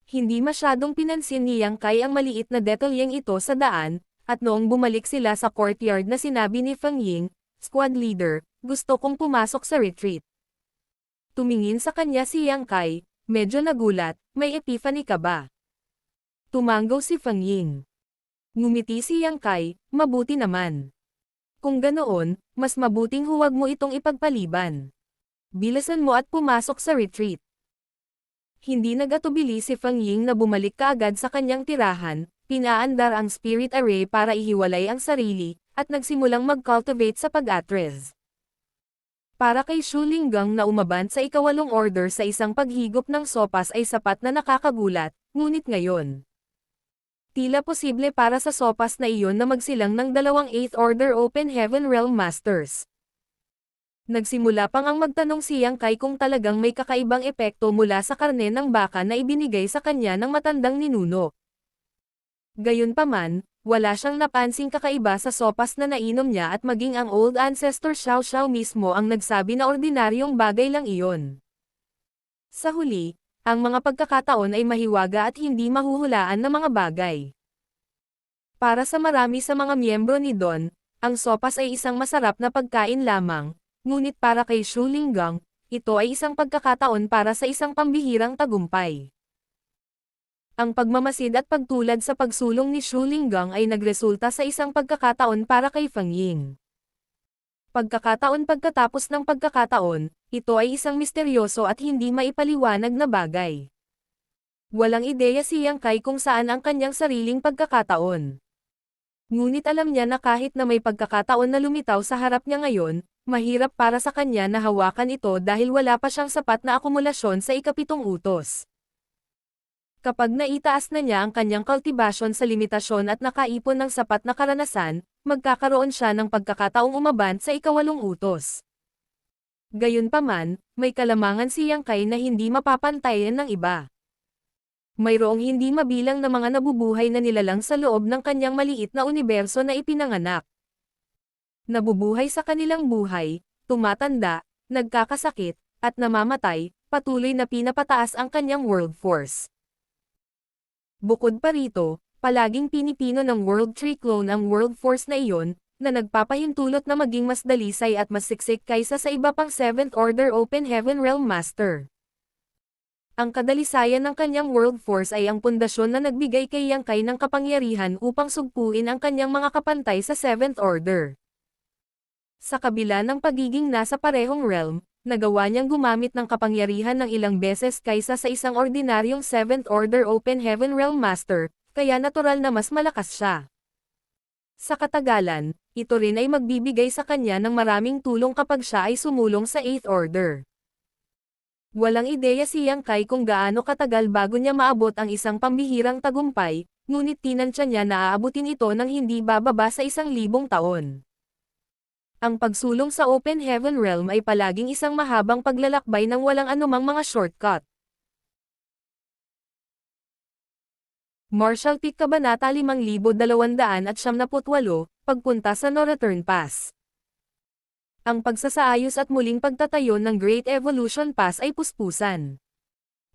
Hindi masyadong pinansin ni Yang Kai ang maliit na detalyeng ito sa daan, at noong bumalik sila sa courtyard na sinabi ni Feng Ying, "Squad leader, gusto kong pumasok sa retreat." Tumingin sa kanya si Yang Kai, medyo nagulat, "May epiphany ka ba?" Tumanggaw si Feng Ying. Ngumiti si Yang Kai, "Mabuti naman. Kung ganoon, mas mabuting huwag mo itong ipagpaliban. Bilisan mo at pumasok sa retreat." Hindi nag-atubili si Feng Ying na bumalik kaagad sa kanyang tirahan, pinaandar ang spirit array para ihiwalay ang sarili, at nagsimulang mag-cultivate sa pag-atres. Para kay Shu Linggang na umaban sa ikawalong order sa isang paghigop ng sopas ay sapat na nakakagulat, ngunit ngayon, tila posible para sa sopas na iyon na magsilang ng dalawang 8th Order Open Heaven Realm Masters. Nagsimula pang ang magtanong si Yang Kai kung talagang may kakaibang epekto mula sa karne ng baka na ibinigay sa kanya ng matandang ninuno. Gayunpaman, wala siyang napansing kakaiba sa sopas na nainom niya at maging ang Old Ancestor Xiao Xiao mismo ang nagsabi na ordinaryong bagay lang iyon. Sa huli, ang mga pagkakataon ay mahiwaga at hindi mahuhulaan na mga bagay. Para sa marami sa mga miyembro ni Don, ang sopas ay isang masarap na pagkain lamang, ngunit para kay Shu Linggang, ito ay isang pagkakataon para sa isang pambihirang tagumpay. Ang pagmamasid at pagtulad sa pagsulong ni Shu Linggang ay nagresulta sa isang pagkakataon para kay Feng Ying. Pagkakataon pagkatapos ng pagkakataon, ito ay isang misteryoso at hindi maipaliwanag na bagay. Walang ideya si Yang Kai kung saan ang kanyang sariling pagkakataon. Ngunit alam niya na kahit na may pagkakataon na lumitaw sa harap niya ngayon, mahirap para sa kanya na hawakan ito dahil wala pa siyang sapat na akumulasyon sa ikapitong utos. Kapag naitaas na niya ang kanyang kultibasyon sa limitasyon at nakaipon ng sapat na karanasan, magkakaroon siya ng pagkakataong umaban sa ikawalong utos. Gayunpaman, may kalamangan si Yang Kai na hindi mapapantayan ng iba. Mayroong hindi mabilang na mga nabubuhay na nilalang sa loob ng kanyang maliit na universo na ipinanganak. Nabubuhay sa kanilang buhay, tumatanda, nagkakasakit, at namamatay, patuloy na pinapataas ang kanyang world force. Bukod pa rito, palaging pinipino ng World Tree clone ang world force na iyon, na nagpapahintulot na maging mas dalisay at mas siksik kaysa sa iba pang 7th Order Open Heaven Realm Master. Ang kadalisayan ng kanyang world force ay ang pundasyon na nagbigay kay Yang Kai ng kapangyarihan upang sugpuin ang kanyang mga kapantay sa 7th Order. Sa kabila ng pagiging nasa parehong realm, nagawa niyang gumamit ng kapangyarihan ng ilang beses kaysa sa isang ordinaryong 7th Order Open Heaven Realm Master, kaya natural na mas malakas siya. Sa katagalan, ito rin ay magbibigay sa kanya ng maraming tulong kapag siya ay sumulong sa 8th Order. Walang ideya si Yang Kai kung gaano katagal bago niya maabot ang isang pambihirang tagumpay, ngunit tinansya niya na aabutin ito ng hindi bababa sa 1,000 taon. Ang pagsulong sa Open Heaven Realm ay palaging isang mahabang paglalakbay ng walang anumang mga shortcut. Martial Peak Kabanata 5278, Pagpunta sa No Return Pass. Ang pagsasaayos at muling pagtatayo ng Great Evolution Pass ay puspusan.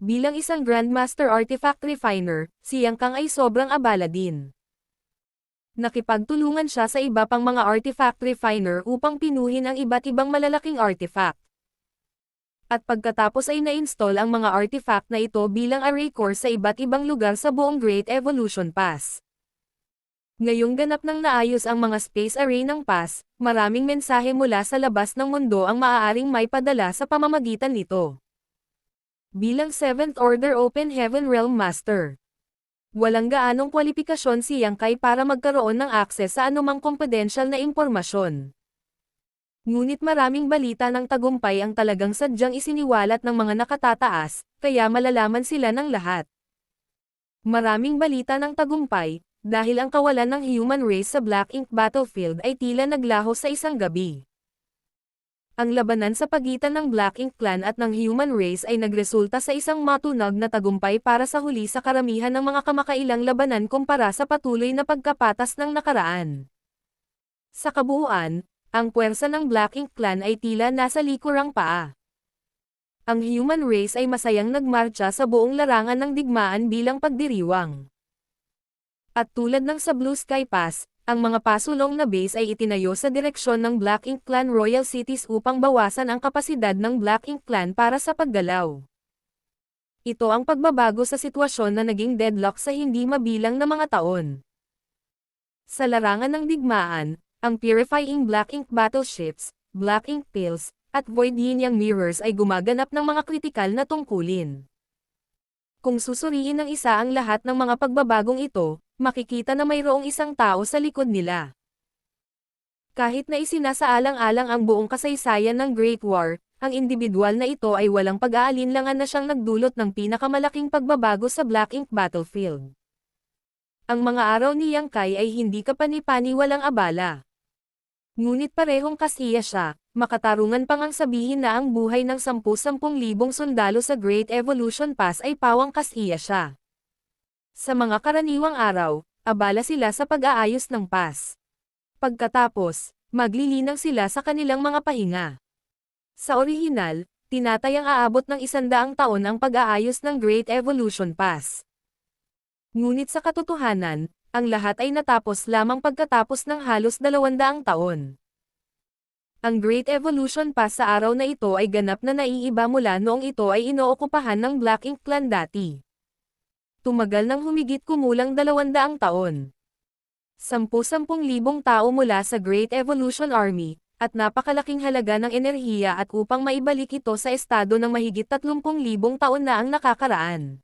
Bilang isang Grandmaster Artifact Refiner, si Yang Kang ay sobrang abala din. Nakipagtulungan siya sa iba pang mga artifact refiner upang pinuhin ang iba't ibang malalaking artifact. At pagkatapos ay na-install ang mga artifact na ito bilang array core sa iba't ibang lugar sa buong Great Evolution Pass. Ngayong ganap nang naayos ang mga space array ng pass, maraming mensahe mula sa labas ng mundo ang maaaring may padala sa pamamagitan nito. Bilang 7th Order Open Heaven Realm Master, walang gaanong kwalifikasyon si Yang Kai para magkaroon ng akses sa anumang confidential na impormasyon. Ngunit maraming balita ng tagumpay ang talagang sadyang isiniwalat ng mga nakatataas, kaya malalaman sila ng lahat. Maraming balita ng tagumpay, dahil ang kawalan ng human race sa Black Ink Battlefield ay tila naglaho sa isang gabi. Ang labanan sa pagitan ng Black Ink Clan at ng human race ay nagresulta sa isang matunag na tagumpay para sa huli sa karamihan ng mga kamakailang labanan kumpara sa patuloy na pagkapatas ng nakaraan. Sa kabuuan, ang puwersa ng Black Ink Clan ay tila nasa likurang paa. Ang human race ay masayang nagmarcha sa buong larangan ng digmaan bilang pagdiriwang. At tulad ng sa Blue Sky Pass, ang mga pasulong na base ay itinayo sa direksyon ng Black Ink Clan Royal Cities upang bawasan ang kapasidad ng Black Ink Clan para sa paggalaw. Ito ang pagbabago sa sitwasyon na naging deadlock sa hindi mabilang na mga taon. Sa larangan ng digmaan, ang Purifying Black Ink Battleships, Black Ink Pills, at Void Yin-Yang Mirrors ay gumaganap ng mga kritikal na tungkulin. Kung susuriin ng isa ang lahat ng mga pagbabagong ito, makikita na mayroong isang tao sa likod nila. Kahit na isinasaalang-alang ang buong kasaysayan ng Great War, ang individual na ito ay walang pag-aalinlangan na siyang nagdulot ng pinakamalaking pagbabago sa Black Ink Battlefield. Ang mga araw ni Yang Kai ay hindi kapani-paniwalang abala. Ngunit parehong kasiya siya, makatarungan pang ang sabihin na ang buhay ng 10,000 sundalo sa Great Evolution Pass ay pawang kasiya siya. Sa mga karaniwang araw, abala sila sa pag-aayos ng pass. Pagkatapos, maglilinang sila sa kanilang mga pahinga. Sa orihinal, tinatayang aabot ng 100 taon ang pag-aayos ng Great Evolution Pass. Ngunit sa katotohanan, ang lahat ay natapos lamang pagkatapos ng halos 200 taon. Ang Great Evolution Pass sa araw na ito ay ganap na naiiba mula noong ito ay inookupahan ng Black Ink Clan dati. Tumagal ng humigit kumulang 200 taon. 10,000 tao mula sa Great Evolution Army, at napakalaking halaga ng enerhiya at upang maibalik ito sa estado ng mahigit 30,000 taon na ang nakakaraan.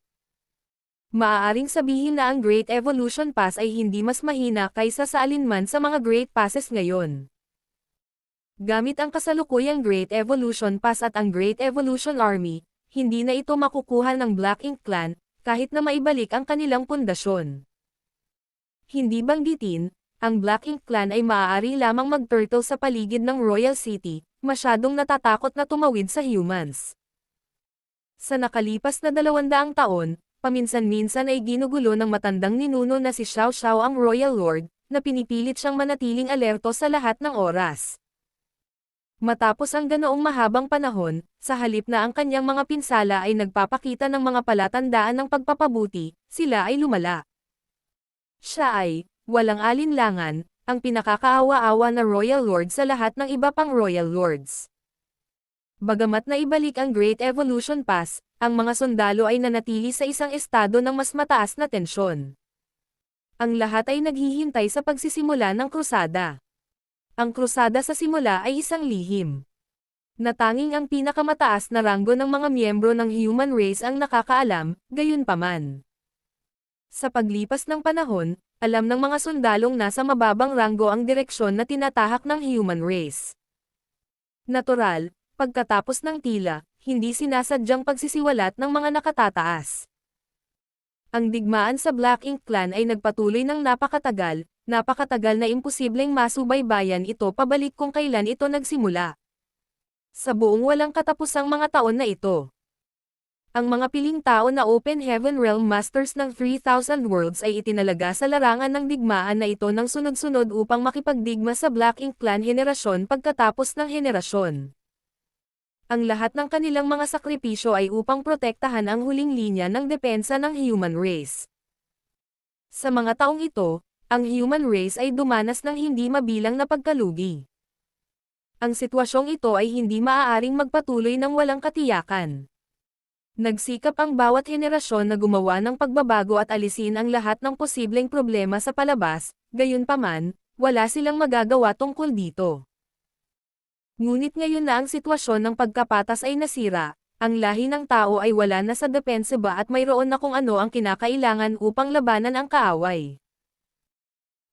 Maaaring sabihin na ang Great Evolution Pass ay hindi mas mahina kaysa sa alinman sa mga Great Passes ngayon. Gamit ang kasalukuyang Great Evolution Pass at ang Great Evolution Army, hindi na ito makukuha ng Black Ink Clan, kahit na maibalik ang kanilang pundasyon. Hindi banggitin, ang Black Ink Clan ay maaari lamang mag-turtle sa paligid ng Royal City, masyadong natatakot na tumawid sa humans. Sa nakalipas na 200 taon, paminsan-minsan ay ginugulo ng matandang ninuno na si Xiao Xiao ang Royal Lord, na pinipilit siyang manatiling alerto sa lahat ng oras. Matapos ang ganoong mahabang panahon, sa halip na ang kanyang mga pinsala ay nagpapakita ng mga palatandaan ng pagpapabuti, sila ay lumala. Siya ay, walang alinlangan, ang pinakakaawa-awa na Royal Lord sa lahat ng iba pang Royal Lords. Bagamat naibalik ang Great Evolution Pass, ang mga sundalo ay nanatili sa isang estado ng mas mataas na tensyon. Ang lahat ay naghihintay sa pagsisimula ng krusada. Ang krusada sa simula ay isang lihim. Natanging ang pinakamataas na ranggo ng mga miyembro ng human race ang nakakaalam, gayunpaman. Sa paglipas ng panahon, alam ng mga sundalong nasa mababang ranggo ang direksyon na tinatahak ng human race. Natural, pagkatapos ng tila, hindi sinasadyang pagsisiwalat ng mga nakatataas. Ang digmaan sa Black Ink Clan ay nagpatuloy ng napakatagal na imposibleng masubaybayan ito pabalik kung kailan ito nagsimula. Sa buong walang katapusang mga taon na ito. Ang mga piling tao na Open Heaven Realm Masters ng 3,000 Worlds ay itinalaga sa larangan ng digmaan na ito ng sunod-sunod upang makipagdigma sa Black Ink Clan henerasyon pagkatapos ng henerasyon. Ang lahat ng kanilang mga sakripisyo ay upang protektahan ang huling linya ng depensa ng human race. Sa mga taong ito, ang human race ay dumanas ng hindi mabilang na pagkalugi. Ang sitwasyong ito ay hindi maaaring magpatuloy ng walang katiyakan. Nagsikap ang bawat henerasyon na gumawa ng pagbabago at alisin ang lahat ng posibleng problema sa palabas, gayunpaman, wala silang magagawa tungkol dito. Ngunit ngayon na ang sitwasyon ng pagkapatas ay nasira, ang lahi ng tao ay wala na sa depensa ba at mayroon na kung ano ang kinakailangan upang labanan ang kaaway.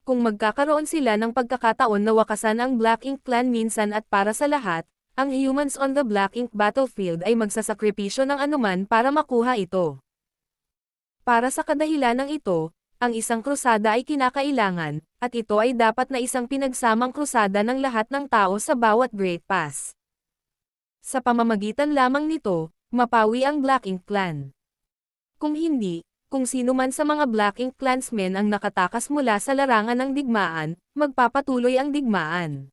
Kung magkakaroon sila ng pagkakataon na wakasan ang Black Ink Clan minsan at para sa lahat, ang humans on the Black Ink battlefield ay magsasakripisyo ng anuman para makuha ito. Para sa kadahilanang ito, ang isang krusada ay kinakailangan, at ito ay dapat na isang pinagsamang krusada ng lahat ng tao sa bawat Great Pass. Sa pamamagitan lamang nito, mapawi ang Black Ink Clan. Kung hindi, kung sino man sa mga Black Ink Clansmen ang nakatakas mula sa larangan ng digmaan, magpapatuloy ang digmaan.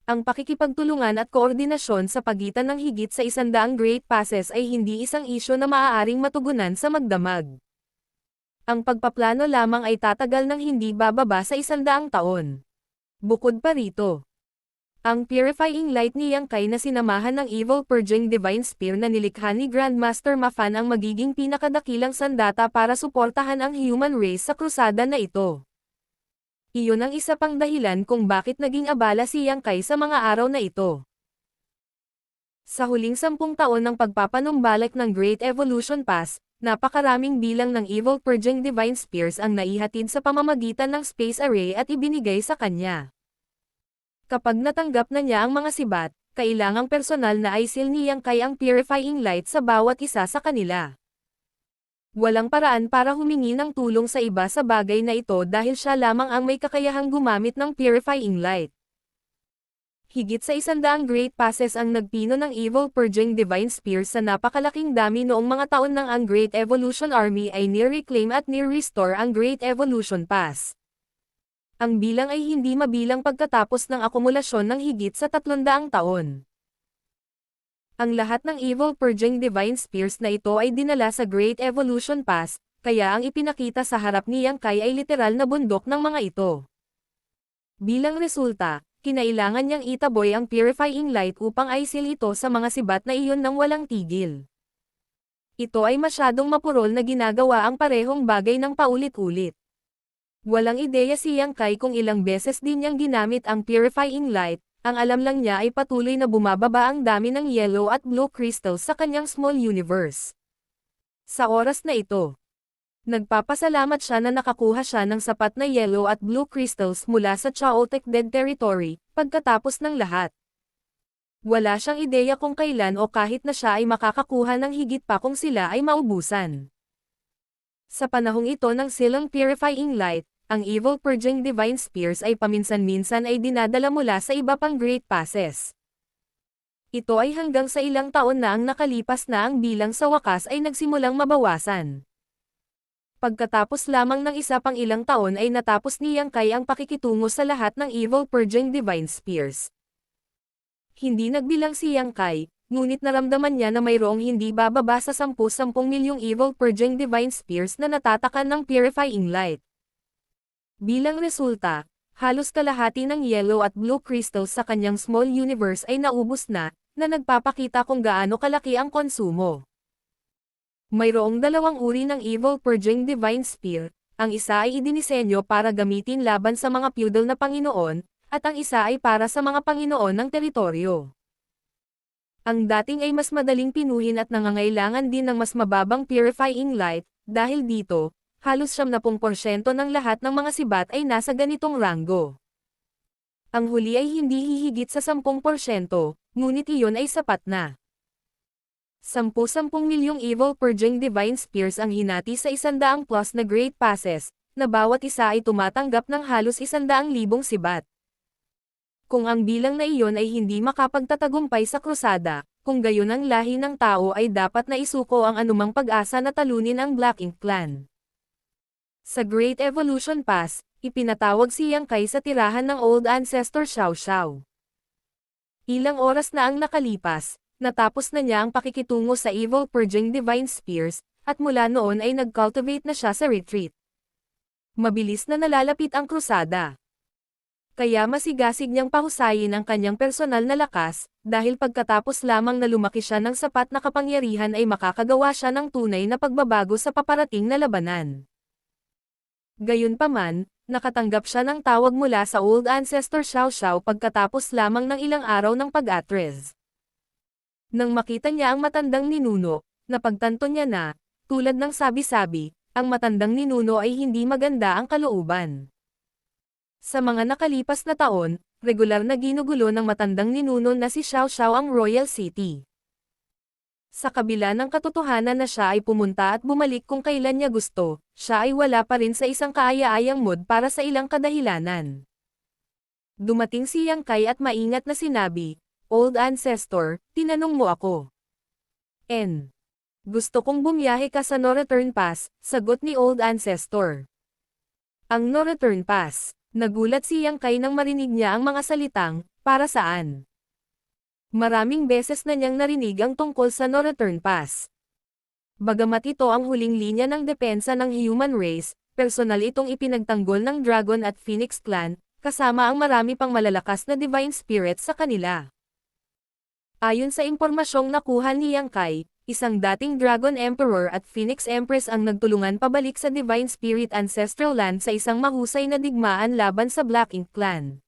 Ang pakikipagtulungan at koordinasyon sa pagitan ng higit sa 100 Great Passes ay hindi isang isyu na maaaring matugunan sa magdamag. Ang pagpaplano lamang ay tatagal ng hindi bababa sa 100 taon. Bukod pa rito, ang Purifying Light ni Yang Kai na sinamahan ng Evil Purging Divine Spear na nilikha ni Grandmaster Mafan ang magiging pinakadakilang sandata para suportahan ang human race sa krusada na ito. Iyon ang isa pang dahilan kung bakit naging abala si Yang Kai sa mga araw na ito. Sa huling 10 taon ng pagpapanumbalik ng Great Evolution Pass, napakaraming bilang ng Evil Purging Divine Spears ang naihatid sa pamamagitan ng Space Array at ibinigay sa kanya. Kapag natanggap na niya ang mga sibat, kailangang personal na aisil ni Yang Kai ang Purifying Light sa bawat isa sa kanila. Walang paraan para humingi ng tulong sa iba sa bagay na ito dahil siya lamang ang may kakayahang gumamit ng Purifying Light. Higit sa 100 Great Passes ang nagpino ng Evil Purging Divine Spears sa napakalaking dami noong mga taon nang ang Great Evolution Army ay near-reclaim at near-restore ang Great Evolution Pass. Ang bilang ay hindi mabilang pagkatapos ng akumulasyon ng higit sa 300 taon. Ang lahat ng Evil Purging Divine Spears na ito ay dinala sa Great Evolution Pass, kaya ang ipinakita sa harap ni Yang Kai ay literal na bundok ng mga ito. Bilang resulta, kinailangan niyang itaboy ang Purifying Light upang aisil ito sa mga sibat na iyon nang walang tigil. Ito ay masyadong mapurol na ginagawa ang parehong bagay ng paulit-ulit. Walang ideya si Yang Kai kung ilang beses din niyang ginamit ang Purifying Light. Ang alam lang niya ay patuloy na bumababa ang dami ng yellow at blue crystals sa kanyang small universe. Sa oras na ito, nagpapasalamat siya na nakakuha siya ng sapat na yellow at blue crystals mula sa Chaotic Dead Territory, pagkatapos ng lahat. Wala siyang ideya kung kailan o kahit na siya ay makakakuha ng higit pa kung sila ay maubusan. Sa panahong ito ng silang Purifying Light, ang Evil Purging Divine Spears ay paminsan-minsan ay dinadala mula sa iba pang Great Passes. Ito ay hanggang sa ilang taon na ang nakalipas na ang bilang sa wakas ay nagsimulang mabawasan. Pagkatapos lamang ng isa pang ilang taon ay natapos ni Yang Kai ang pakikitungo sa lahat ng Evil Purging Divine Spears. Hindi nagbilang si Yang Kai, ngunit naramdaman niya na mayroong hindi bababa sa 10-10 milyong Evil Purging Divine Spears na natatakan ng Purifying Light. Bilang resulta, halos kalahati ng yellow at blue crystals sa kanyang small universe ay naubos na nagpapakita kung gaano kalaki ang konsumo. Mayroong dalawang uri ng Evil Purging Divine Spear, ang isa ay idinisenyo para gamitin laban sa mga feudal na Panginoon, at ang isa ay para sa mga Panginoon ng teritoryo. Ang dating ay mas madaling pinuhin at nangangailangan din ng mas mababang Purifying Light, dahil dito, halos 70% ng lahat ng mga sibat ay nasa ganitong ranggo. Ang huli ay hindi hihigit sa 10%, ngunit iyon ay sapat na. 10-10 milyong Evil Purging Divine Spears ang hinati sa 100 plus na Great Passes, na bawat isa ay tumatanggap ng halos 100,000 sibat. Kung ang bilang na iyon ay hindi makapagtatagumpay sa krusada, kung gayon ang lahi ng tao ay dapat na isuko ang anumang pag-asa na talunin ang Black Ink Clan. Sa Great Evolution Pass, ipinatawag si Yang Kai sa tirahan ng Old Ancestor Xiao Xiao. Ilang oras na ang nakalipas, natapos na niya ang pakikitungo sa Evil Purging Divine Spears, at mula noon ay nag-cultivate na siya sa retreat. Mabilis na nalalapit ang krusada. Kaya masigasig niyang pahusayin ang kanyang personal na lakas, dahil pagkatapos lamang na lumaki siya ng sapat na kapangyarihan ay makakagawa siya ng tunay na pagbabago sa paparating na labanan. Gayunpaman, nakatanggap siya ng tawag mula sa Old Ancestor Xiao Xiao pagkatapos lamang ng ilang araw ng pag-atres. Nang makita niya ang matandang ninuno, napagtanto niya na, tulad ng sabi-sabi, ang matandang ninuno ay hindi maganda ang kalooban. Sa mga nakalipas na taon, regular na ginugulo ng matandang ninuno na si Xiao Xiao ang Royal City. Sa kabila ng katotohanan na siya ay pumunta at bumalik kung kailan niya gusto, siya ay wala pa rin sa isang kaaya-ayang mood para sa ilang kadahilanan. Dumating si Yang Kai at maingat na sinabi, "Old Ancestor, tinanong mo ako." Gusto kong bumiyahe ka sa No Return Pass," sagot ni Old Ancestor. Ang No Return Pass. Nagulat si Yang Kai nang marinig niya ang mga salitang, "Para saan?" Maraming beses na niyang narinig ang tungkol sa No Return Pass. Bagamat ito ang huling linya ng depensa ng human race, personal itong ipinagtanggol ng Dragon at Phoenix Clan, kasama ang marami pang malalakas na Divine Spirits sa kanila. Ayon sa impormasyong nakuha ni Yang Kai, isang dating Dragon Emperor at Phoenix Empress ang nagtulungan pabalik sa Divine Spirit Ancestral Land sa isang mahusay na digmaan laban sa Black Ink Clan.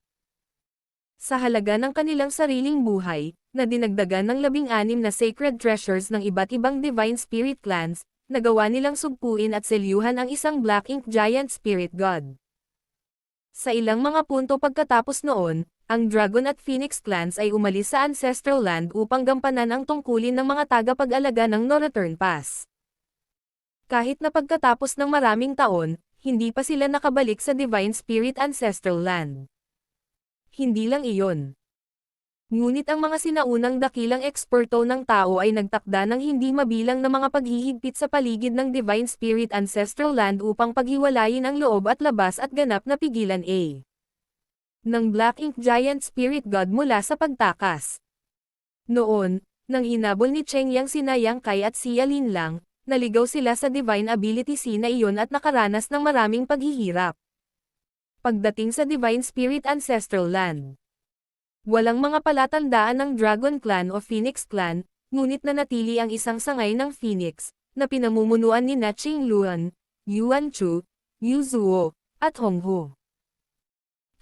Sa halaga ng kanilang sariling buhay, na dinagdagan ng 16 na sacred treasures ng iba't ibang Divine Spirit Clans, nagawa nilang sugpuin at selyuhan ang isang Black Ink Giant Spirit God. Sa ilang mga punto pagkatapos noon, ang Dragon at Phoenix Clans ay umalis sa Ancestral Land upang gampanan ang tungkulin ng mga tagapag-alaga ng No Return Pass. Kahit na pagkatapos ng maraming taon, hindi pa sila nakabalik sa Divine Spirit Ancestral Land. Hindi lang iyon. Ngunit ang mga sinaunang dakilang eksperto ng tao ay nagtakda ng hindi mabilang na mga paghihigpit sa paligid ng Divine Spirit Ancestral Land upang paghiwalayin ang loob at labas at ganap na pigilan ng Black Ink Giant Spirit God mula sa pagtakas. Noon, nang hinabol ni Cheng Yang sina Yang Kai at si Alin Lang, naligaw sila sa Divine Ability Sea na iyon at nakaranas ng maraming paghihirap. Pagdating sa Divine Spirit Ancestral Land, walang mga palatandaan ng Dragon Clan o Phoenix Clan, ngunit nanatili ang isang sangay ng Phoenix, na pinamumunuan ni Qing Luan, Yuan Chu, Yu Zuo, at Hong Hu.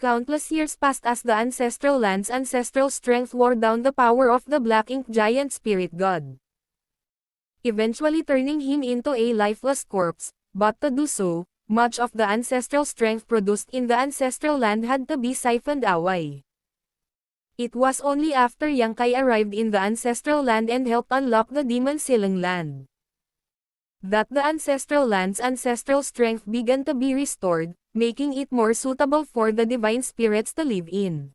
Countless years passed as the Ancestral Land's ancestral strength wore down the power of the Black Ink Giant Spirit God, eventually turning him into a lifeless corpse, but to do so, much of the ancestral strength produced in the Ancestral Land had to be siphoned away. It was only after Yang Kai arrived in the Ancestral Land and helped unlock the Demon Silang Land that the Ancestral Land's ancestral strength began to be restored, making it more suitable for the Divine Spirits to live in.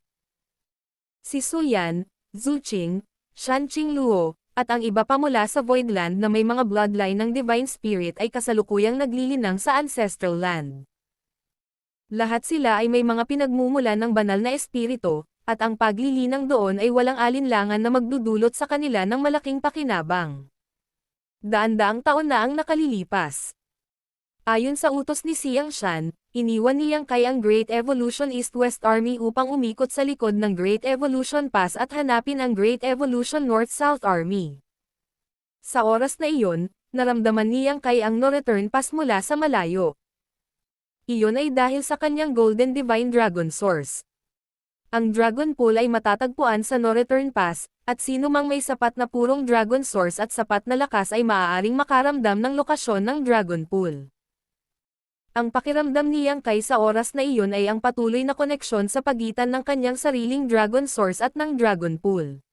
Si Su Yan, Zhu Qing, Shan Qing Luo, at ang iba pa mula sa Voidland na may mga bloodline ng Divine Spirit ay kasalukuyang naglilinang sa Ancestral Land. Lahat sila ay may mga pinagmumulan ng banal na espiritu, at ang paglilinang doon ay walang alinlangan na magdudulot sa kanila ng malaking pakinabang. Daan-daang taon na ang nakalilipas. Ayon sa utos ni Xiang Shan, iniwan ni Yang Kai ang Great Evolution East-West Army upang umikot sa likod ng Great Evolution Pass at hanapin ang Great Evolution North-South Army. Sa oras na iyon, naramdaman ni Yang Kai ang No Return Pass mula sa malayo. Iyon ay dahil sa kanyang Golden Divine Dragon Source. Ang Dragon Pool ay matatagpuan sa No Return Pass, at sino mang may sapat na purong Dragon Source at sapat na lakas ay maaaring makaramdam ng lokasyon ng Dragon Pool. Ang pakiramdam ni Yang Kai sa oras na iyon ay ang patuloy na koneksyon sa pagitan ng kanyang sariling Dragon Source at ng Dragon Pool.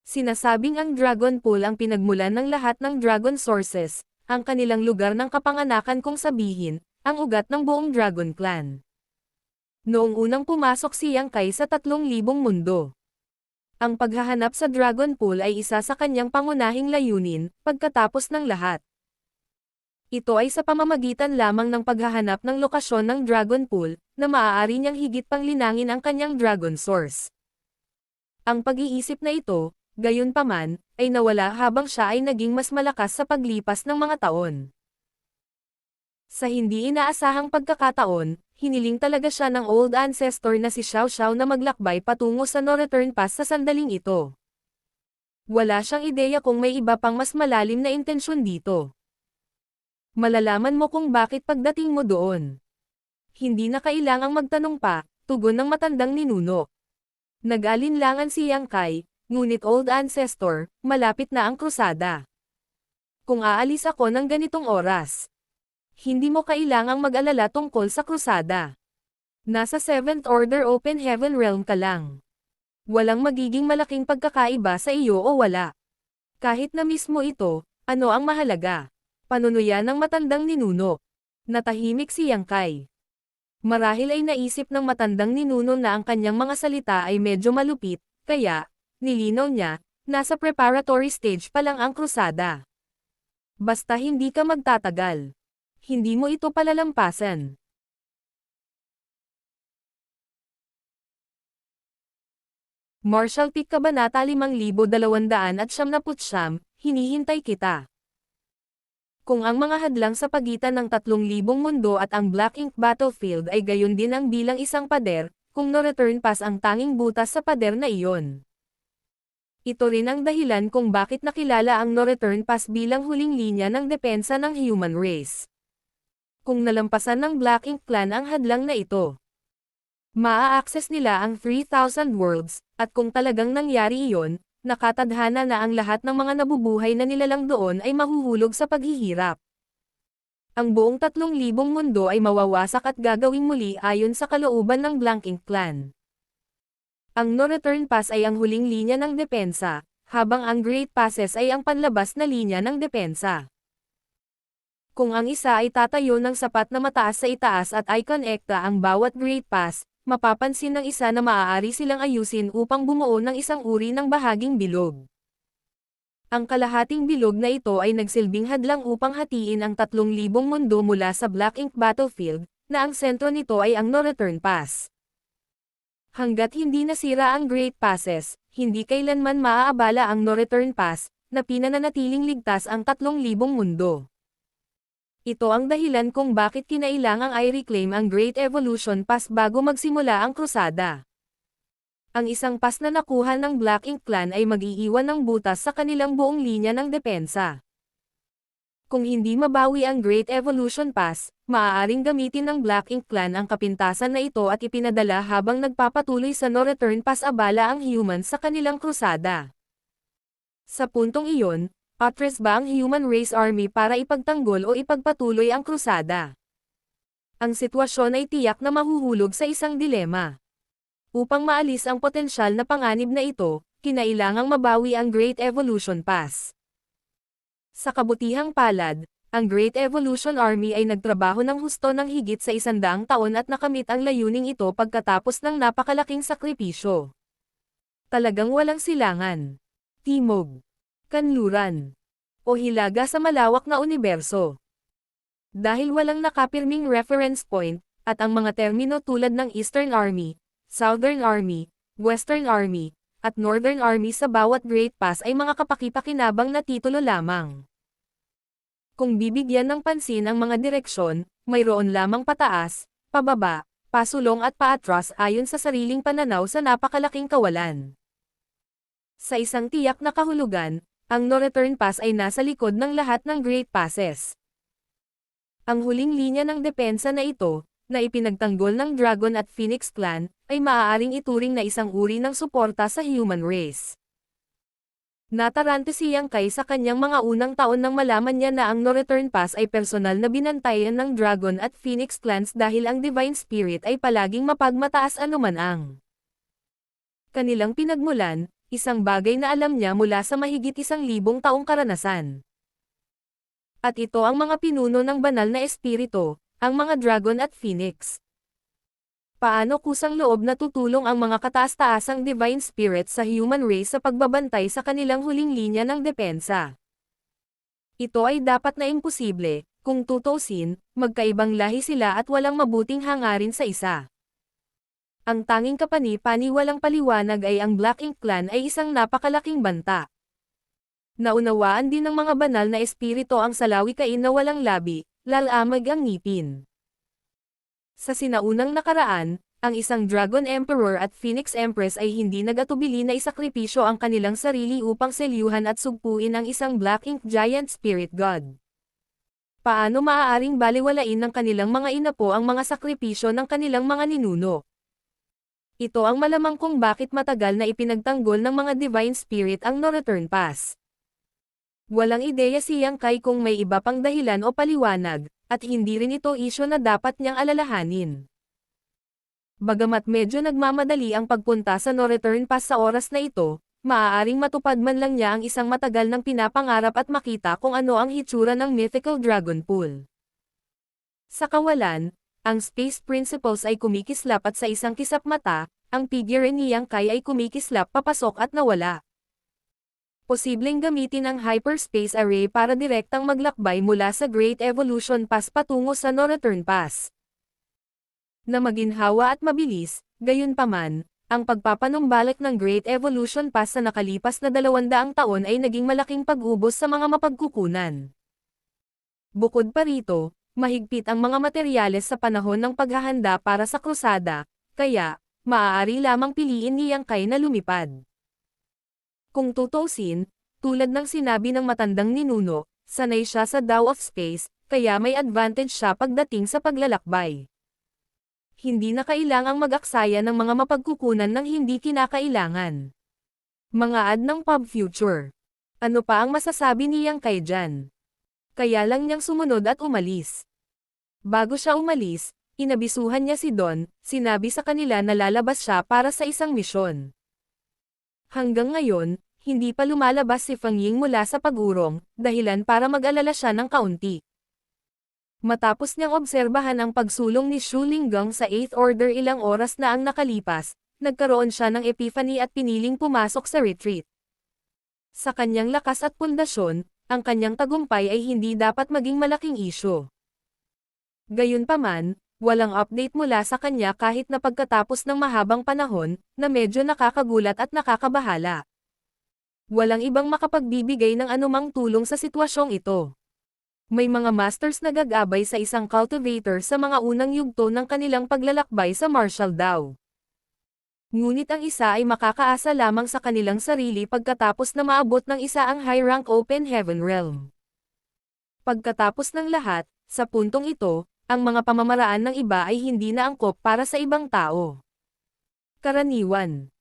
Sinasabing ang Dragon Pool ang pinagmulan ng lahat ng Dragon Sources, ang kanilang lugar ng kapanganakan kung sabihin, ang ugat ng buong Dragon Clan. Noong unang pumasok si Yang Kai sa 3,000 mundo, ang paghahanap sa Dragon Pool ay isa sa kanyang pangunahing layunin, pagkatapos ng lahat. Ito ay sa pamamagitan lamang ng paghahanap ng lokasyon ng Dragon Pool, na maaari niyang higit pang linangin ang kanyang Dragon Source. Ang pag-iisip na ito, gayunpaman, ay nawala habang siya ay naging mas malakas sa paglipas ng mga taon. Sa hindi inaasahang pagkakataon, hiniling talaga siya ng old ancestor na si Xiao Xiao na maglakbay patungo sa no return pass sa sandaling ito. Wala siyang ideya kung may iba pang mas malalim na intensyon dito. Malalaman mo kung bakit pagdating mo doon. Hindi na kailangang magtanong pa, tugon ng matandang ninuno. Nag-alinlangan si Yang Kai, ngunit old ancestor, malapit na ang krusada. Kung aalis ako ng ganitong oras, hindi mo kailangang mag-alala tungkol sa krusada. Nasa 7th Order Open Heaven Realm ka lang. Walang magiging malaking pagkakaiba sa iyo o wala. Kahit na mismo ito, ano ang mahalaga? Panunuyan ng matandang ninuno. Natahimik si Yang Kai. Marahil ay naisip ng matandang ninuno na ang kanyang mga salita ay medyo malupit, kaya, nilinaw niya, nasa preparatory stage pa lang ang krusada. Basta hindi ka magtatagal. Hindi mo ito palalampasan. Martial Peak Kabanata 5299, hinihintay kita. Kung ang mga hadlang sa pagitan ng 3,000 mundo at ang Black Ink Battlefield ay gayon din ang bilang isang pader, kung no return pass ang tanging butas sa pader na iyon. Ito rin ang dahilan kung bakit nakilala ang no return pass bilang huling linya ng depensa ng human race. Kung nalampasan ng Black Ink Clan ang hadlang na ito, maa-access nila ang 3,000 worlds, at kung talagang nangyari iyon, nakatadhana na ang lahat ng mga nabubuhay na nilalang doon ay mahuhulog sa paghihirap. Ang buong 3,000 mundo ay mawawasak at gagawing muli ayon sa kalooban ng Black Ink Clan. Ang no return pass ay ang huling linya ng depensa, habang ang Great Passes ay ang panlabas na linya ng depensa. Kung ang isa ay tatayo ng sapat na mataas sa itaas at ay konekta ang bawat Great Pass, mapapansin ng isa na maaari silang ayusin upang bumuo ng isang uri ng bahaging bilog. Ang kalahating bilog na ito ay nagsilbing hadlang upang hatiin ang 3,000 mundo mula sa Black Ink Battlefield, na ang sentro nito ay ang no return pass. Hanggat hindi nasira ang Great Passes, hindi kailanman maaabala ang no return pass, na pinananatiling ligtas ang 3,000 mundo. Ito ang dahilan kung bakit kinailangang i-reclaim ang Great Evolution Pass bago magsimula ang krusada. Ang isang pass na nakuha ng Black Ink Clan ay mag-iiwan ng butas sa kanilang buong linya ng depensa. Kung hindi mabawi ang Great Evolution Pass, maaaring gamitin ng Black Ink Clan ang kapintasan na ito at ipinadala habang nagpapatuloy sa no return pass abala ang humans sa kanilang krusada. Sa puntong iyon, atras ba ang human race army para ipagtanggol o ipagpatuloy ang krusada? Ang sitwasyon ay tiyak na mahuhulog sa isang dilema. Upang maalis ang potensyal na panganib na ito, kinailangang mabawi ang Great Evolution Pass. Sa kabutihang palad, ang Great Evolution Army ay nagtrabaho ng husto ng higit sa 100 taon at nakamit ang layuning ito pagkatapos ng napakalaking sakripisyo. Talagang walang silangan. Timog, kanluran, o hilaga sa malawak na universo. Dahil walang nakapirming reference point, at ang mga termino tulad ng Eastern Army, Southern Army, Western Army, at Northern Army sa bawat Great Pass ay mga kapaki-pakinabang na titulo lamang. Kung bibigyan ng pansin ang mga direksyon, mayroon lamang pataas, pababa, pasulong at paatras ayon sa sariling pananaw sa napakalaking kawalan. Sa isang tiyak na kahulugan, ang no return pass ay nasa likod ng lahat ng Great Passes. Ang huling linya ng depensa na ito, na ipinagtanggol ng Dragon at Phoenix Clan, ay maaaring ituring na isang uri ng suporta sa human race. Natarante si Yang Kai sa kanyang mga unang taon nang malaman niya na ang no return pass ay personal na binantayan ng Dragon at Phoenix Clans dahil ang Divine Spirit ay palaging mapagmataas anuman ang kanilang pinagmulan, isang bagay na alam niya mula sa mahigit 1,000 taong karanasan. At ito ang mga pinuno ng banal na espiritu, ang mga Dragon at Phoenix. Paano kusang loob na tutulong ang mga kataas-taasang Divine Spirit sa human race sa pagbabantay sa kanilang huling linya ng depensa? Ito ay dapat na imposible, kung tutuusin, magkaibang lahi sila at walang mabuting hangarin sa isa. Ang tanging kapani-paniwalang paliwanag ay ang Black Ink Clan ay isang napakalaking banta. Naunawaan din ng mga banal na espiritu ang salawikain na walang labi, lalamag ang ngipin. Sa sinaunang nakaraan, ang isang Dragon Emperor at Phoenix Empress ay hindi nag-atubili na isakripisyo ang kanilang sarili upang selyuhan at sugpuin ang isang Black Ink Giant Spirit God. Paano maaaring balewalain ng kanilang mga inapo ang mga sakripisyo ng kanilang mga ninuno? Ito ang malamang kung bakit matagal na ipinagtanggol ng mga Divine Spirit ang No Return Pass. Walang ideya si Yang Kai kung may iba pang dahilan o paliwanag, at hindi rin ito isyo na dapat niyang alalahanin. Bagamat medyo nagmamadali ang pagpunta sa No Return Pass sa oras na ito, maaaring matupad man lang niya ang isang matagal nang pinapangarap at makita kung ano ang hitsura ng Mythical Dragon Pool. Sa kawalan, ang Space Principles ay kumikislap at sa isang kisap mata, ang figure ni Yang Kai ay kumikislap papasok at nawala. Posibleng gamitin ang Hyperspace Array para direktang maglakbay mula sa Great Evolution Pass patungo sa No Return Pass. Na maginhawa at mabilis, gayunpaman, ang pagpapanumbalik ng Great Evolution Pass sa nakalipas na 200 taon ay naging malaking pag-ubos sa mga mapagkukunan. Bukod pa rito, mahigpit ang mga materyales sa panahon ng paghahanda para sa krusada, kaya, maaari lamang piliin ni Yang Kai na lumipad. Kung tutuusin, tulad ng sinabi ng matandang ninuno, sanay siya sa Tao of Space, kaya may advantage siya pagdating sa paglalakbay. Hindi na kailangang mag-aksaya ng mga mapagkukunan ng hindi kinakailangan. Mga ad ng Pub Future. Ano pa ang masasabi ni Yang Kai dyan? Kaya lang niyang sumunod at umalis. Bago siya umalis, inabisuhan niya si Don, sinabi sa kanila na lalabas siya para sa isang misyon. Hanggang ngayon, hindi pa lumalabas si Fang Ying mula sa pag-urong, dahilan para mag-alala siya ng kaunti. Matapos niyang obserbahan ang pagsulong ni Shu Linggang sa 8th Order ilang oras na ang nakalipas, nagkaroon siya ng epiphany at piniling pumasok sa retreat. Sa kanyang lakas at pundasyon, ang kanyang tagumpay ay hindi dapat maging malaking isyu. Gayunpaman, walang update mula sa kanya kahit na pagkatapos ng mahabang panahon, na medyo nakakagulat at nakakabahala. Walang ibang makapagbibigay ng anumang tulong sa sitwasyong ito. May mga masters na gagabay sa isang cultivator sa mga unang yugto ng kanilang paglalakbay sa Martial Dao. Ngunit ang isa ay makakaasa lamang sa kanilang sarili pagkatapos na maabot ng isa ang high-rank Open Heaven Realm. Pagkatapos ng lahat, sa puntong ito, ang mga pamamaraan ng iba ay hindi na angkop para sa ibang tao. Karaniwan.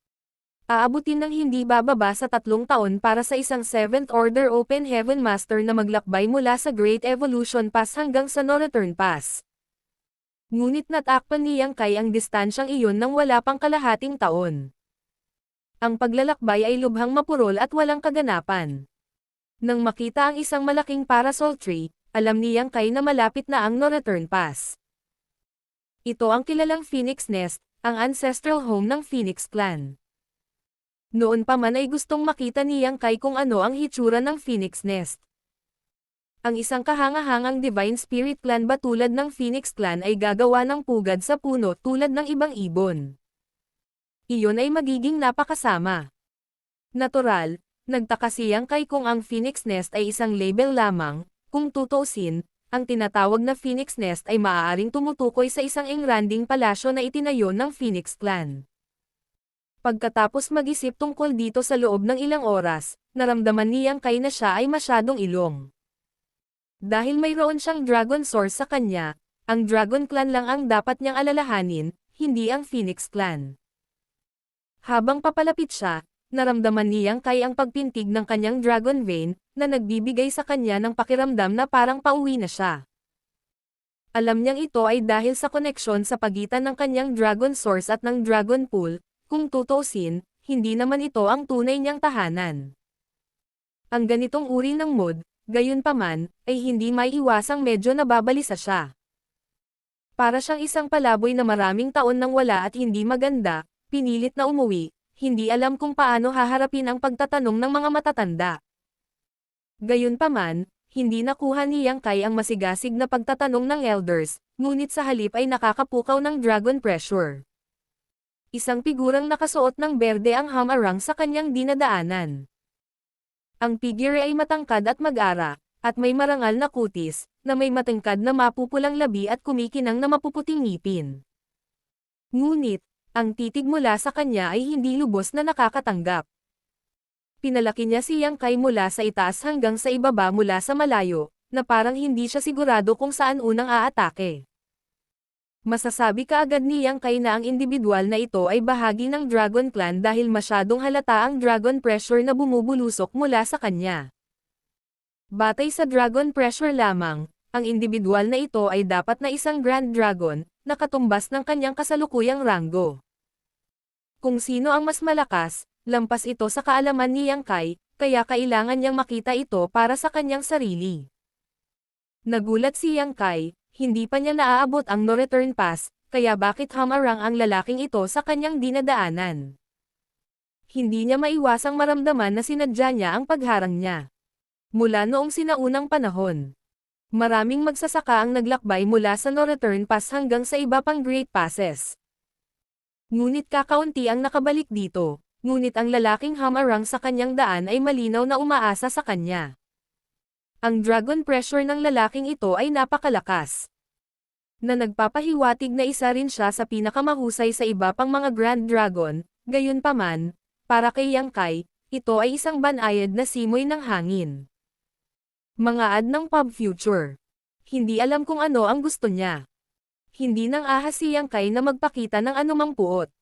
Aabutin ng hindi bababa sa 3 taon para sa isang 7th Order Open Heaven Master na maglakbay mula sa Great Evolution Pass hanggang sa No Return Pass. Ngunit natakpan ni Yang Kai ang distansyang iyon nang wala pang kalahating taon. Ang paglalakbay ay lubhang mapurol at walang kaganapan. Nang makita ang isang malaking parasol tree, alam ni Yang Kai na malapit na ang No Return Pass. Ito ang kilalang Phoenix Nest, ang ancestral home ng Phoenix Clan. Noon pa man ay gustong makita ni Yang Kai kung ano ang hitsura ng Phoenix Nest. Ang isang kahangahangang Divine Spirit Clan ba tulad ng Phoenix Clan ay gagawa ng pugad sa puno tulad ng ibang ibon. Iyon ay magiging napakasama. Natural, nagtaka si Yang Kai kung ang Phoenix Nest ay isang label lamang, kung tutuusin, ang tinatawag na Phoenix Nest ay maaaring tumutukoy sa isang engranding palasyo na itinayo ng Phoenix Clan. Pagkatapos mag-isip tungkol dito sa loob ng ilang oras, naramdaman ni Yang Kai na siya ay masyadong ilong. Dahil mayroon siyang Dragon Source sa kanya, ang Dragon Clan lang ang dapat niyang alalahanin, hindi ang Phoenix Clan. Habang papalapit siya, naramdaman ni Yang Kai ang pagpintig ng kanyang Dragon Vein, na nagbibigay sa kanya ng pakiramdam na parang pauwi na siya. Alam niyang ito ay dahil sa koneksyon sa pagitan ng kanyang Dragon Source at ng Dragon Pool, kung tutuusin, hindi naman ito ang tunay niyang tahanan. Ang ganitong uri ng mood, gayunpaman, ay hindi maiiwasang medyo nababalisa siya. Para siyang isang palaboy na maraming taon nang wala at hindi maganda, pinilit na umuwi, hindi alam kung paano haharapin ang pagtatanong ng mga matatanda. Gayunpaman, hindi nakuha ni Yang Kai ang masigasig na pagtatanong ng elders, ngunit sa halip ay nakakapukaw ng dragon pressure. Isang figurang nakasuot ng berde ang hamarang sa kanyang dinadaanan. Ang figure ay matangkad at mag-ara, at may marangal na kutis, na may matangkad na mapupulang labi at kumikinang na mapuputing ngipin. Ngunit, ang titig mula sa kanya ay hindi lubos na nakakatanggap. Pinalaki niya si Yang Kai mula sa itaas hanggang sa ibaba mula sa malayo, na parang hindi siya sigurado kung saan unang aatake. Masasabi kaagad ni Yang Kai na ang individual na ito ay bahagi ng Dragon Clan dahil masyadong halata ang dragon pressure na bumubulusok mula sa kanya. Batay sa dragon pressure lamang, ang individual na ito ay dapat na isang Grand Dragon, na katumbas ng kanyang kasalukuyang ranggo. Kung sino ang mas malakas, lampas ito sa kaalaman ni Yang Kai, kaya kailangan niyang makita ito para sa kanyang sarili. Nagulat si Yang Kai, hindi pa niya naaabot ang no return pass, kaya bakit hamarang ang lalaking ito sa kanyang dinadaanan. Hindi niya maiwasang maramdaman na sinadya niya ang pagharang niya. Mula noong sinaunang panahon, maraming magsasaka ang naglakbay mula sa no return pass hanggang sa iba pang great passes. Ngunit kakaunti ang nakabalik dito, ngunit ang lalaking hamarang sa kanyang daan ay malinaw na umaasa sa kanya. Ang dragon pressure ng lalaking ito ay napakalakas, na nagpapahiwatig na isa rin siya sa pinakamahusay sa iba pang mga Grand Dragon. Gayunpaman, para kay Yang Kai, ito ay isang banayad na simoy ng hangin. Mga ad ng pub future. Hindi alam kung ano ang gusto niya. Hindi nang ahas si Yang Kai na magpakita ng anumang puot.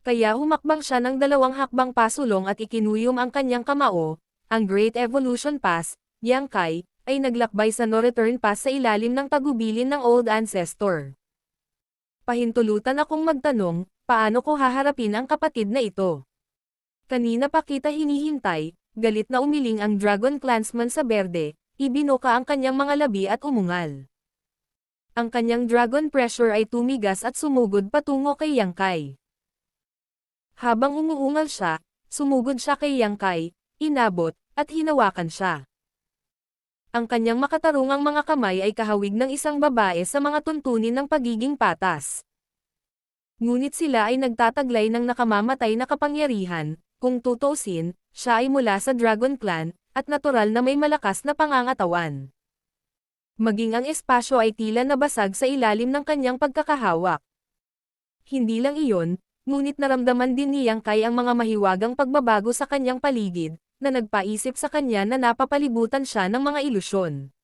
Kaya humakbang siya ng 2 hakbang pasulong at ikinuyom ang kanyang kamao. Ang Great Evolution Pass, Yang Kai, ay naglakbay sa no return pass sa ilalim ng tagubilin ng Old Ancestor. Pahintulutan akong magtanong, paano ko haharapin ang kapatid na ito? Kanina pa kita hinihintay, galit na umiling ang Dragon Clansman sa berde, ibinuka ang kanyang mga labi at umungal. Ang kanyang dragon pressure ay tumigas at sumugod patungo kay Yang Kai. Habang umuungal siya, sumugod siya kay Yang Kai, inabot, at hinawakan siya. Ang kanyang makatarungang mga kamay ay kahawig ng isang babae sa mga tuntunin ng pagiging patas. Ngunit sila ay nagtataglay ng nakamamatay na kapangyarihan. Kung tutuusin, siya ay mula sa Dragon Clan, at natural na may malakas na pangangatawan. Maging ang espasyo ay tila nabasag sa ilalim ng kanyang pagkakahawak. Hindi lang iyon, ngunit naramdaman din ni Yang Kai ang mga mahiwagang pagbabago sa kanyang paligid, na nagpaisip sa kanya na napapalibutan siya ng mga ilusyon.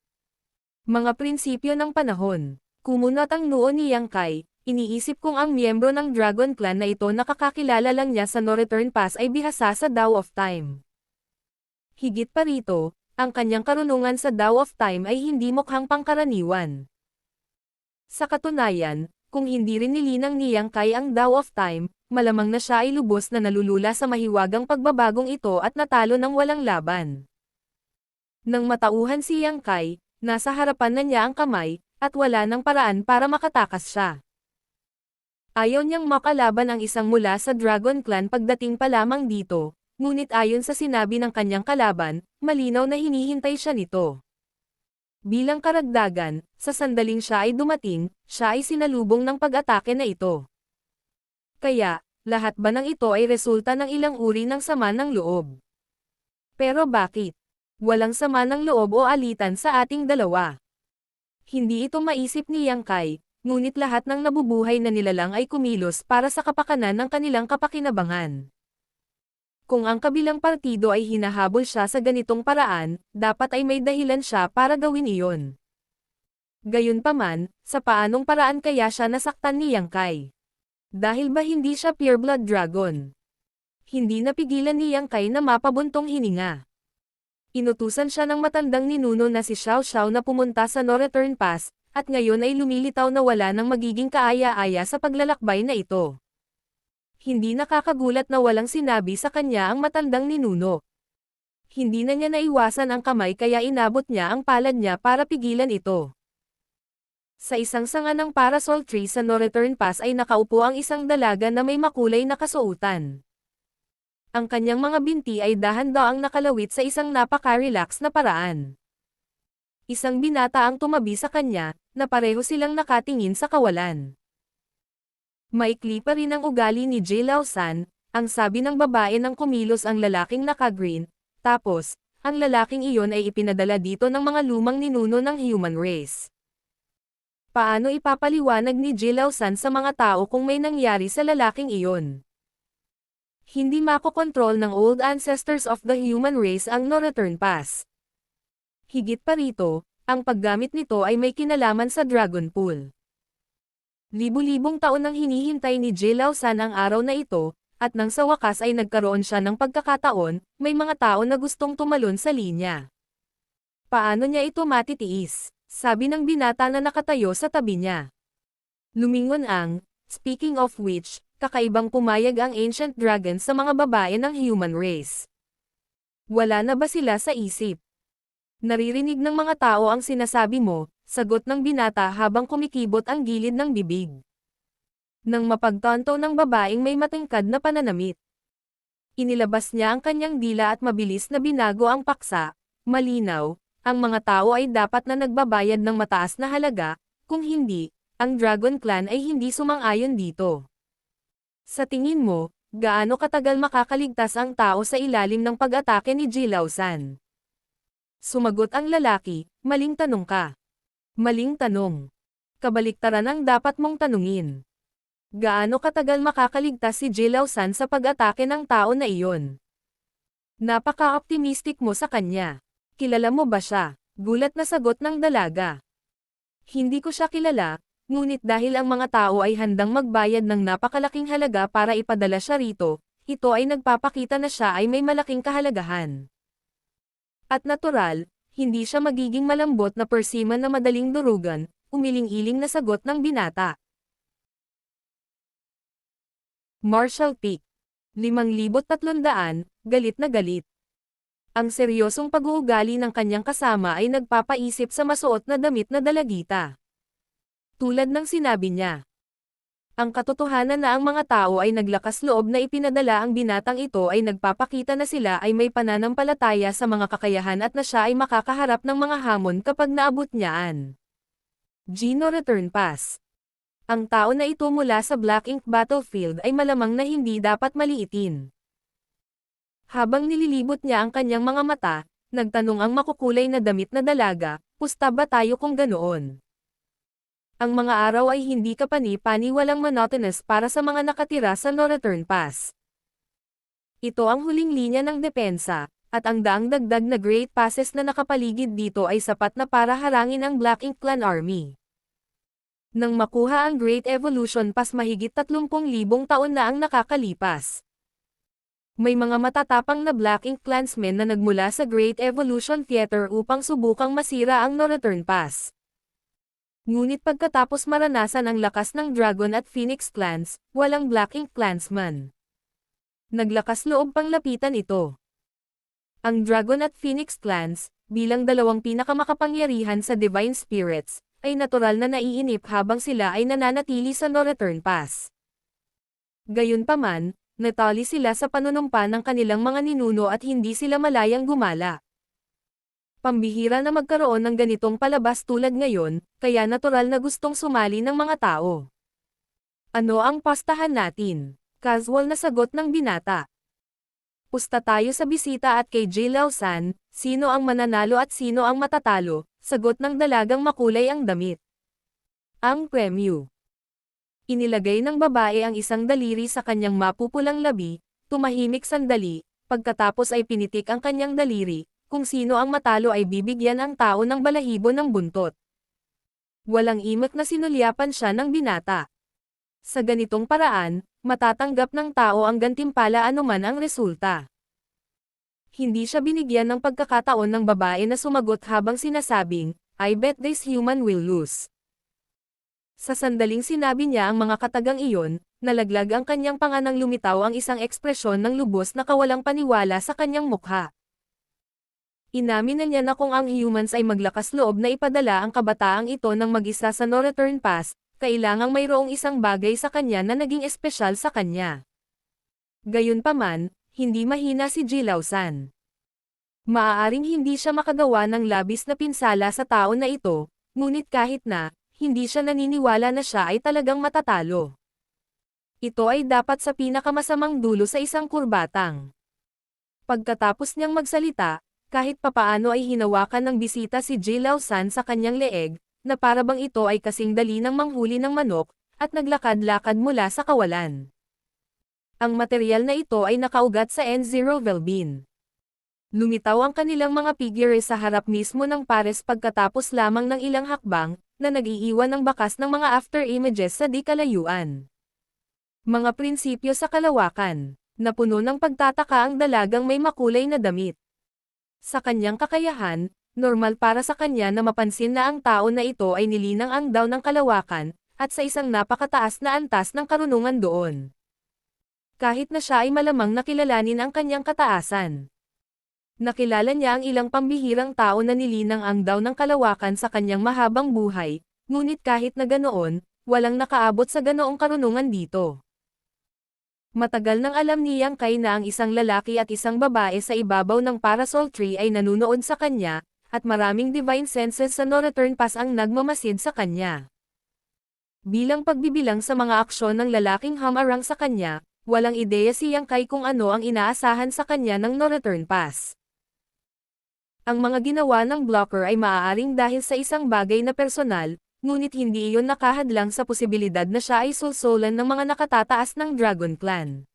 Mga prinsipyo ng panahon. Kumunot ang noo ni Yang Kai. Iniisip kong ang miyembro ng Dragon Clan na ito nakakakilala lang niya sa no return pass ay bihasa sa Dao of Time. Higit pa rito, ang kanyang karunungan sa Dao of Time ay hindi mukhang pangkaraniwan. Sa katunayan, kung hindi rin nilinang ni Yang Kai ang Dao of Time, malamang na siya ay lubos na nalulula sa mahiwagang pagbabagong ito at natalo ng walang laban. Nang matauhan si Yang Kai, nasa harapan na niya ang kamay, at wala nang paraan para makatakas siya. Ayaw niyang makalaban ang isang mula sa Dragon Clan pagdating pa lamang dito, ngunit ayon sa sinabi ng kanyang kalaban, malinaw na hinihintay siya nito. Bilang karagdagan, sa sandaling siya ay dumating, siya ay sinalubong ng pag-atake na ito. Kaya, lahat ba ng ito ay resulta ng ilang uri ng sama ng loob? Pero bakit? Walang sama ng loob o alitan sa ating dalawa. Hindi ito maisip ni Yang Kai. Ngunit lahat ng nabubuhay na nilalang ay kumilos para sa kapakanan ng kanilang kapakinabangan. Kung ang kabilang partido ay hinahabol siya sa ganitong paraan, dapat ay may dahilan siya para gawin iyon. Gayunpaman, sa paanong paraan kaya siya nasaktan ni Yang Kai? Dahil ba hindi siya pureblood dragon? Hindi napigilan ni Yang Kai na mapabuntong hininga. Inutusan siya ng matandang ninuno na si Xiao Xiao na pumunta sa no return pass, at ngayon ay lumilitaw na wala nang magiging kaaya-aya sa paglalakbay na ito. Hindi nakakagulat na walang sinabi sa kanya ang matandang ninuno. Hindi na niya naiwasan ang kamay kaya inabot niya ang palad niya para pigilan ito. Sa isang sanga ng parasol tree sa no return pass ay nakaupo ang isang dalaga na may makulay na kasuotan. Ang kanyang mga binti ay dahan-daang nakalawit sa isang napaka-relax na paraan. Isang binata ang tumabi sa kanya, na pareho silang nakatingin sa kawalan. Maikli pa rin ang ugali ni Jay Lao San, ang sabi ng babae nang kumilos ang lalaking naka-green, tapos, ang lalaking iyon ay ipinadala dito ng mga lumang ninuno ng human race. Paano ipapaliwanag ni Jilao-san sa mga tao kung may nangyari sa lalaking iyon? Hindi makokontrol ng old ancestors of the human race ang no-return pass. Higit pa rito, ang paggamit nito ay may kinalaman sa Dragon Pool. Libu-libong taon nang hinihintay ni Jilao-san ang araw na ito, at nang sa wakas ay nagkaroon siya ng pagkakataon, may mga tao na gustong tumalon sa linya. Paano niya ito matitiis? Sabi ng binata na nakatayo sa tabi niya. Lumingon ang, speaking of which, kakaibang pumayag ang ancient dragon sa mga babae ng human race. Wala na ba sila sa isip? Naririnig ng mga tao ang sinasabi mo, sagot ng binata habang kumikibot ang gilid ng bibig. Nang mapagtanto ng babaeng may matingkad na pananamit. Inilabas niya ang kanyang dila at mabilis na binago ang paksa, malinaw, ang mga tao ay dapat na nagbabayad ng mataas na halaga, kung hindi, ang Dragon Clan ay hindi sumang-ayon dito. Sa tingin mo, gaano katagal makakaligtas ang tao sa ilalim ng pag-atake ni Jilao-san? Sumagot ang lalaki, maling tanong ka. Maling tanong. Kabaliktaran ang dapat mong tanungin. Gaano katagal makakaligtas si Jilao-san sa pag-atake ng tao na iyon? Napaka-optimistic mo sa kanya. Kilala mo ba siya? Gulat na sagot ng dalaga. Hindi ko siya kilala, ngunit dahil ang mga tao ay handang magbayad ng napakalaking halaga para ipadala siya rito, ito ay nagpapakita na siya ay may malaking kahalagahan. At natural, hindi siya magiging malambot na persiman na madaling durugan, umiling-iling na sagot ng binata. Marshall Peak. 5,300, galit na galit. Ang seryosong pag-uugali ng kanyang kasama ay nagpapaisip sa masuot na damit na dalagita. Tulad ng sinabi niya. Ang katotohanan na ang mga tao ay naglakas loob na ipinadala ang binatang ito ay nagpapakita na sila ay may pananampalataya sa mga kakayahan at na siya ay makakaharap ng mga hamon kapag naabot niyaan. Gino Return Pass. Ang tao na ito mula sa Black Ink Battlefield ay malamang na hindi dapat maliitin. Habang nililibot niya ang kanyang mga mata, nagtanong ang makukulay na damit na dalaga, pusta ba tayo kung ganoon? Ang mga araw ay hindi kapani-pani walang monotonous para sa mga nakatira sa no-return pass. Ito ang huling linya ng depensa, at ang daang dagdag na Great Passes na nakapaligid dito ay sapat na para harangin ang Black Ink Clan Army. Nang makuha ang Great Evolution Pass mahigit 30,000 taon na ang nakakalipas. May mga matatapang na Black Ink Clansmen na nagmula sa Great Evolution Theater upang subukang masira ang no-return pass. Ngunit pagkatapos maranasan ang lakas ng Dragon at Phoenix Clans, walang Black Ink Clansman. Naglakas loob pang lapitan ito. Ang Dragon at Phoenix Clans, bilang dalawang pinakamakapangyarihan sa Divine Spirits, ay natural na naiinip habang sila ay nananatili sa no-return pass. Gayunpaman, natali sila sa panunumpa ng kanilang mga ninuno at hindi sila malayang gumala. Pambihira na magkaroon ng ganitong palabas tulad ngayon, kaya natural na gustong sumali ng mga tao. Ano ang pastahan natin? Casual na sagot ng binata. Pusta tayo sa bisita at kay Jilao-san, sino ang mananalo at sino ang matatalo, sagot ng dalagang makulay ang damit. Ang premyo. Inilagay ng babae ang isang daliri sa kanyang mapupulang labi, tumahimik sandali, pagkatapos ay pinitik ang kanyang daliri, kung sino ang matalo ay bibigyan ang tao ng balahibo ng buntot. Walang imik na sinulyapan siya ng binata. Sa ganitong paraan, matatanggap ng tao ang gantimpala anuman ang resulta. Hindi siya binigyan ng pagkakataon ng babae na sumagot habang sinasabing, I bet this human will lose. Sa sandaling sinabi niya ang mga katagang iyon, nalaglag ang kanyang panga nang lumitaw ang isang ekspresyon ng lubos na kawalang paniwala sa kanyang mukha. Inamin na niya na kung ang humans ay maglakas loob na ipadala ang kabataang ito ng mag-isa sa no-return pass, kailangang mayroong isang bagay sa kanya na naging espesyal sa kanya. Gayunpaman, hindi mahina si Jilao-san. Maaaring hindi siya makagawa ng labis na pinsala sa tao na ito, ngunit kahit na, hindi siya naniniwala na siya ay talagang matatalo. Ito ay dapat sa pinakamasamang dulo sa isang kurbatang. Pagkatapos niyang magsalita, Kahit papaano ay hinawakan ng bisita si Jilao San sa kanyang leeg, na parabang ito ay kasing dali ng manghuli ng manok, at naglakad-lakad mula sa kawalan. Ang material na ito ay nakaugat sa N0 Velbin. Lumitaw ang kanilang mga figure sa harap mismo ng pares pagkatapos lamang ng ilang hakbang, na nag-iiwan ng bakas ng mga after images sa di kalayuan. Mga prinsipyo sa kalawakan. Napuno ng pagtataka ang dalagang may makulay na damit. Sa kanyang kakayahan, normal para sa kanya na mapansin na ang tao na ito ay nilinang ang daw ng kalawakan, at sa isang napakataas na antas ng karunungan doon. Kahit na siya ay malamang nakilalanin ang kanyang kataasan. Nakilala niya ang ilang pambihirang tao na nilinang ang daw ng kalawakan sa kanyang mahabang buhay, ngunit kahit na ganoon, walang nakaabot sa ganoong karunungan dito. Matagal nang alam ni Yang Kai na ang isang lalaki at isang babae sa ibabaw ng Parasol Tree ay nanunood sa kanya, at maraming divine senses sa No Return Pass ang nagmamasid sa kanya. Bilang pagbibilang sa mga aksyon ng lalaking humarang sa kanya, walang ideya si Yang Kai kung ano ang inaasahan sa kanya ng No Return Pass. Ang mga ginawa ng blocker ay maaaring dahil sa isang bagay na personal, ngunit hindi iyon nakahadlang sa posibilidad na siya ay sulsolan ng mga nakatataas ng Dragon Clan.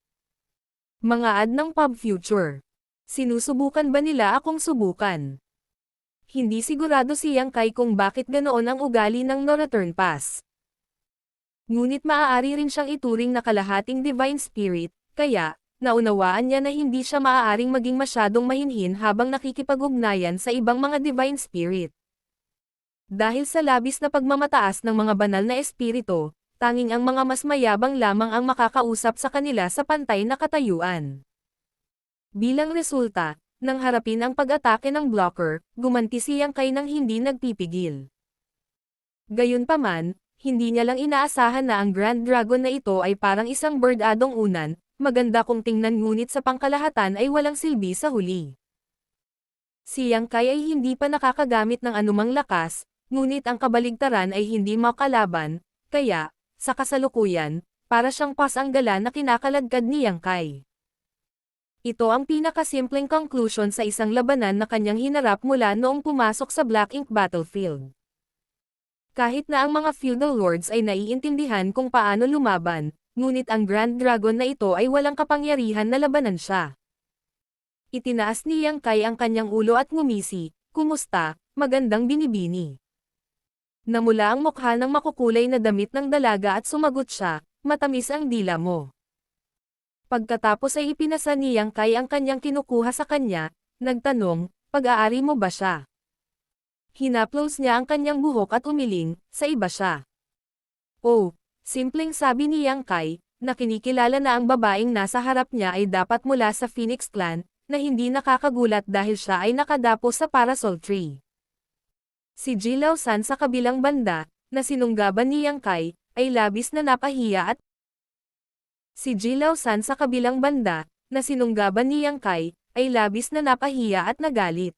Mga ad ng Pub Future. Sinusubukan ba nila akong subukan? Hindi sigurado si Yang Kai kung bakit ganoon ang ugali ng No Return Pass. Ngunit maaari rin siyang ituring na kalahating divine spirit, kaya, naunawaan niya na hindi siya maaaring maging masyadong mahinhin habang nakikipag-ugnayan sa ibang mga divine spirit. Dahil sa labis na pagmamataas ng mga banal na espiritu, tanging ang mga mas mayabang lamang ang makakausap sa kanila sa pantay na katayuan. Bilang resulta, nang harapin ang pag-atake ng blocker, gumanti si Yang Kai nang hindi nagpipigil. Gayunpaman, hindi niya lang inaasahan na ang Grand Dragon na ito ay parang isang bird adong unan, maganda kung tingnan ngunit sa pangkalahatan ay walang silbi sa huli. Si Yang Kai ay hindi pa nakakagamit ng anumang lakas, ngunit ang kabaligtaran ay hindi makalaban, kaya, sa kasalukuyan, para siyang pasanggala na kinakaladkad ni Yang Kai. Ito ang pinakasimpleng conclusion sa isang labanan na kanyang hinarap mula noong pumasok sa Black Ink Battlefield. Kahit na ang mga feudal lords ay naiintindihan kung paano lumaban, ngunit ang Grand Dragon na ito ay walang kapangyarihan na labanan siya. Itinaas ni Yang Kai ang kanyang ulo at ngumisi, "Kumusta, magandang binibini?" Namula ang mukha ng makukulay na damit ng dalaga at sumagot siya, "Matamis ang dila mo." Pagkatapos ay ipinasa ni Yang Kai ang kanyang kinukuha sa kanya, nagtanong, "Pag-aari mo ba siya?" Hinaplos niya ang kanyang buhok at umiling, "Sa iba siya." "Oh." Simpleng sabi ni Yang Kai, na kinikilala na ang babaeng nasa harap niya ay dapat mula sa Phoenix Clan, na hindi nakakagulat dahil siya ay nakadapo sa Parasol Tree. Si Jilao San sa kabilang banda, na sinunggaban ni Yang Kai, ay labis na napahiya at Si Jilao San sa kabilang banda, na sinunggaban ni Yang Kai, ay labis na napahiya at nagalit.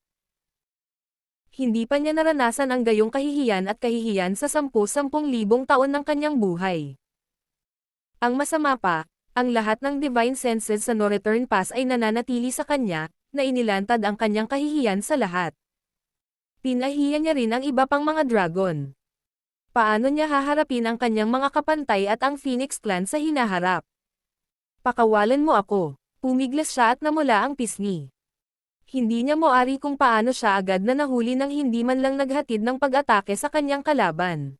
Hindi pa niya naranasan ang gayong kahihiyan at kahihiyan sa 10,000 taon ng kanyang buhay. Ang masama pa, ang lahat ng divine senses sa No Return Pass ay nananatili sa kanya, na inilantad ang kanyang kahihiyan sa lahat. Pinahiya niya rin ang iba pang mga dragon. Paano niya haharapin ang kanyang mga kapantay at ang Phoenix Clan sa hinaharap? "Pakawalan mo ako." Pumiglas siya at namula ang pisngi. Hindi niya moari kung paano siya agad na nahuli nang hindi man lang naghatid ng pag-atake sa kanyang kalaban.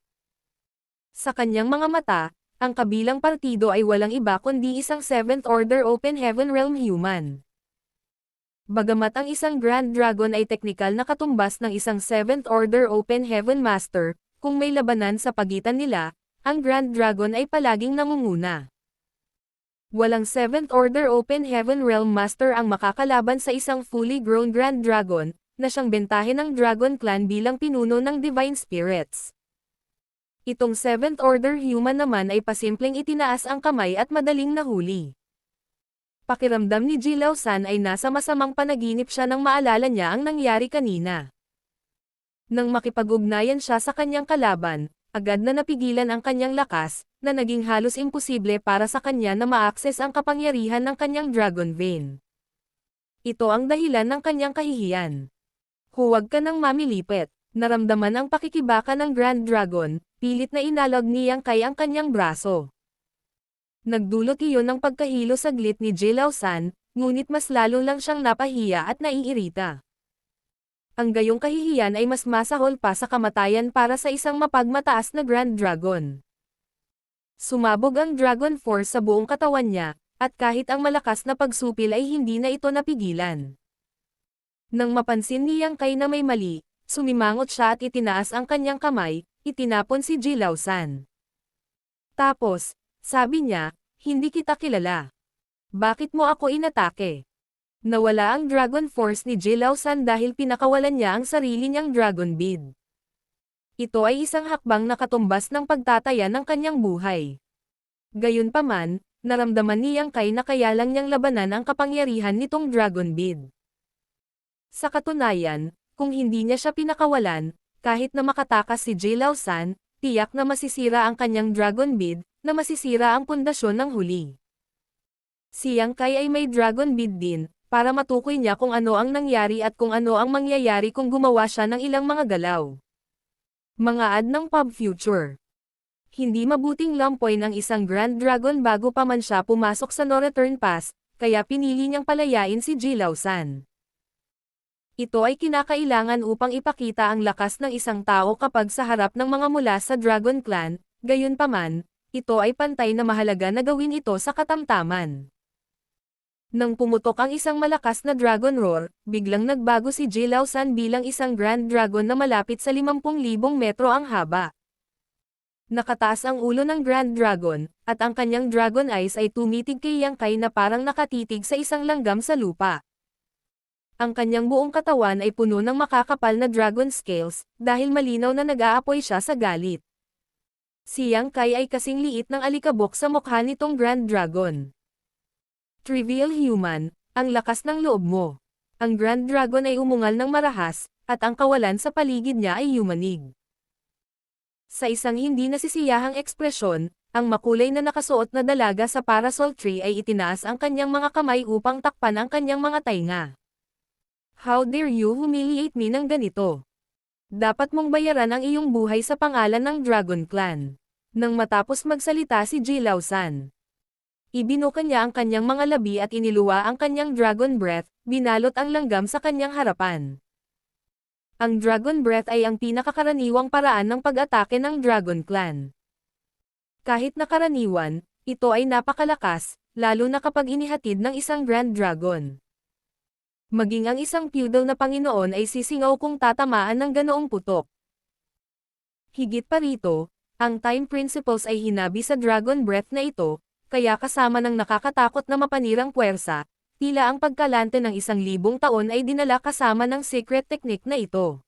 Sa kanyang mga mata, ang kabilang partido ay walang iba kundi isang 7th Order Open Heaven Realm human. Bagamat ang isang Grand Dragon ay teknikal na katumbas ng isang 7th Order Open Heaven Master, kung may labanan sa pagitan nila, ang Grand Dragon ay palaging nangunguna. Walang 7th Order Open Heaven Realm Master ang makakalaban sa isang fully grown Grand Dragon, na siyang bentahe ng Dragon Clan bilang pinuno ng Divine Spirits. Itong 7th Order human naman ay pasimpleng itinaas ang kamay at madaling nahuli. Pakiramdam ni Jilao San ay nasa masamang panaginip siya nang maalala niya ang nangyari kanina. Nang makipag-ugnayan siya sa kanyang kalaban, agad na napigilan ang kanyang lakas, na naging halos imposible para sa kanya na ma-access ang kapangyarihan ng kanyang Dragon Vein. Ito ang dahilan ng kanyang kahihiyan. Huwag ka nang mamilipit. Naramdaman ang pakikibaka ng Grand Dragon, pilit na inalog ni Yang Kai ang kanyang braso. Nagdulot iyon ng pagkahilo saglit ni Jilao San, ngunit mas lalo lang siyang napahiya at naiirita. Ang gayong kahihiyan ay mas masahol pa sa kamatayan para sa isang mapagmataas na Grand Dragon. Sumabog ang Dragon Force sa buong katawan niya, at kahit ang malakas na pagsupil ay hindi na ito napigilan. Nang mapansin ni Yang Kai na may mali, sumimangot siya at itinaas ang kanyang kamay, itinapon si Jilao San. Tapos, sabi niya, hindi kita kilala. Bakit mo ako inatake? Nawala ang Dragon Force ni Jilao San dahil pinakawalan niya ang sarili niyang Dragon Bead. Ito ay isang hakbang na katumbas ng pagtataya ng kanyang buhay. Gayunpaman, naramdaman ni Yang Kai na kaya lang niyang labanan ang kapangyarihan nitong Dragon Bead. Sa katunayan, kung hindi niya siya pinakawalan, kahit na makatakas si Jilao San, tiyak na masisira ang kanyang Dragon Bead, na masisira ang pundasyon ng huli. Si Yang Kai ay may Dragon Bead din, para matukoy niya kung ano ang nangyari at kung ano ang mangyayari kung gumawa siya ng ilang mga galaw. Mga ad ng Pub Future. Hindi mabuting lampoy ng isang Grand Dragon bago pa man siya pumasok sa No Return Pass, kaya pinili niyang palayain si Jilao San. Ito ay kinakailangan upang ipakita ang lakas ng isang tao kapag sa harap ng mga mula sa Dragon Clan, gayunpaman, ito ay pantay na mahalaga na gawin ito sa katamtaman. Nang pumutok ang isang malakas na Dragon Roar, biglang nagbago si Jilao San bilang isang Grand Dragon na malapit sa 50,000 metro ang haba. Nakataas ang ulo ng Grand Dragon, at ang kanyang Dragon Eyes ay tumitig kay Yang Kai na parang nakatitig sa isang langgam sa lupa. Ang kanyang buong katawan ay puno ng makakapal na dragon scales, dahil malinaw na nag-aapoy siya sa galit. Si Yang Kai ay kasing liit ng alikabok sa mukha nitong Grand Dragon. Trivial human, ang lakas ng loob mo. Ang Grand Dragon ay umungal ng marahas, at ang kawalan sa paligid niya ay yumanig. Sa isang hindi nasisiyahang ekspresyon, ang makulay na nakasuot na dalaga sa parasol tree ay itinaas ang kanyang mga kamay upang takpan ang kanyang mga tainga. How dare you humiliate me ng ganito? Dapat mong bayaran ang iyong buhay sa pangalan ng Dragon Clan. Nang matapos magsalita si Jilao San, ibinuka niya ang kanyang mga labi at iniluwa ang kanyang Dragon Breath, binalot ang langgam sa kanyang harapan. Ang Dragon Breath ay ang pinakakaraniwang paraan ng pag-atake ng Dragon Clan. Kahit na karaniwan, ito ay napakalakas, lalo na kapag inihatid ng isang Grand Dragon. Maging ang isang feudal na Panginoon ay sisingaw kung tatamaan ng ganoong putok. Higit pa rito, ang Time Principles ay hinabi sa Dragon Breath na ito, kaya kasama ng nakakatakot na mapanirang puwersa, tila ang pagkalante ng 1,000 taon ay dinala kasama ng secret technique na ito.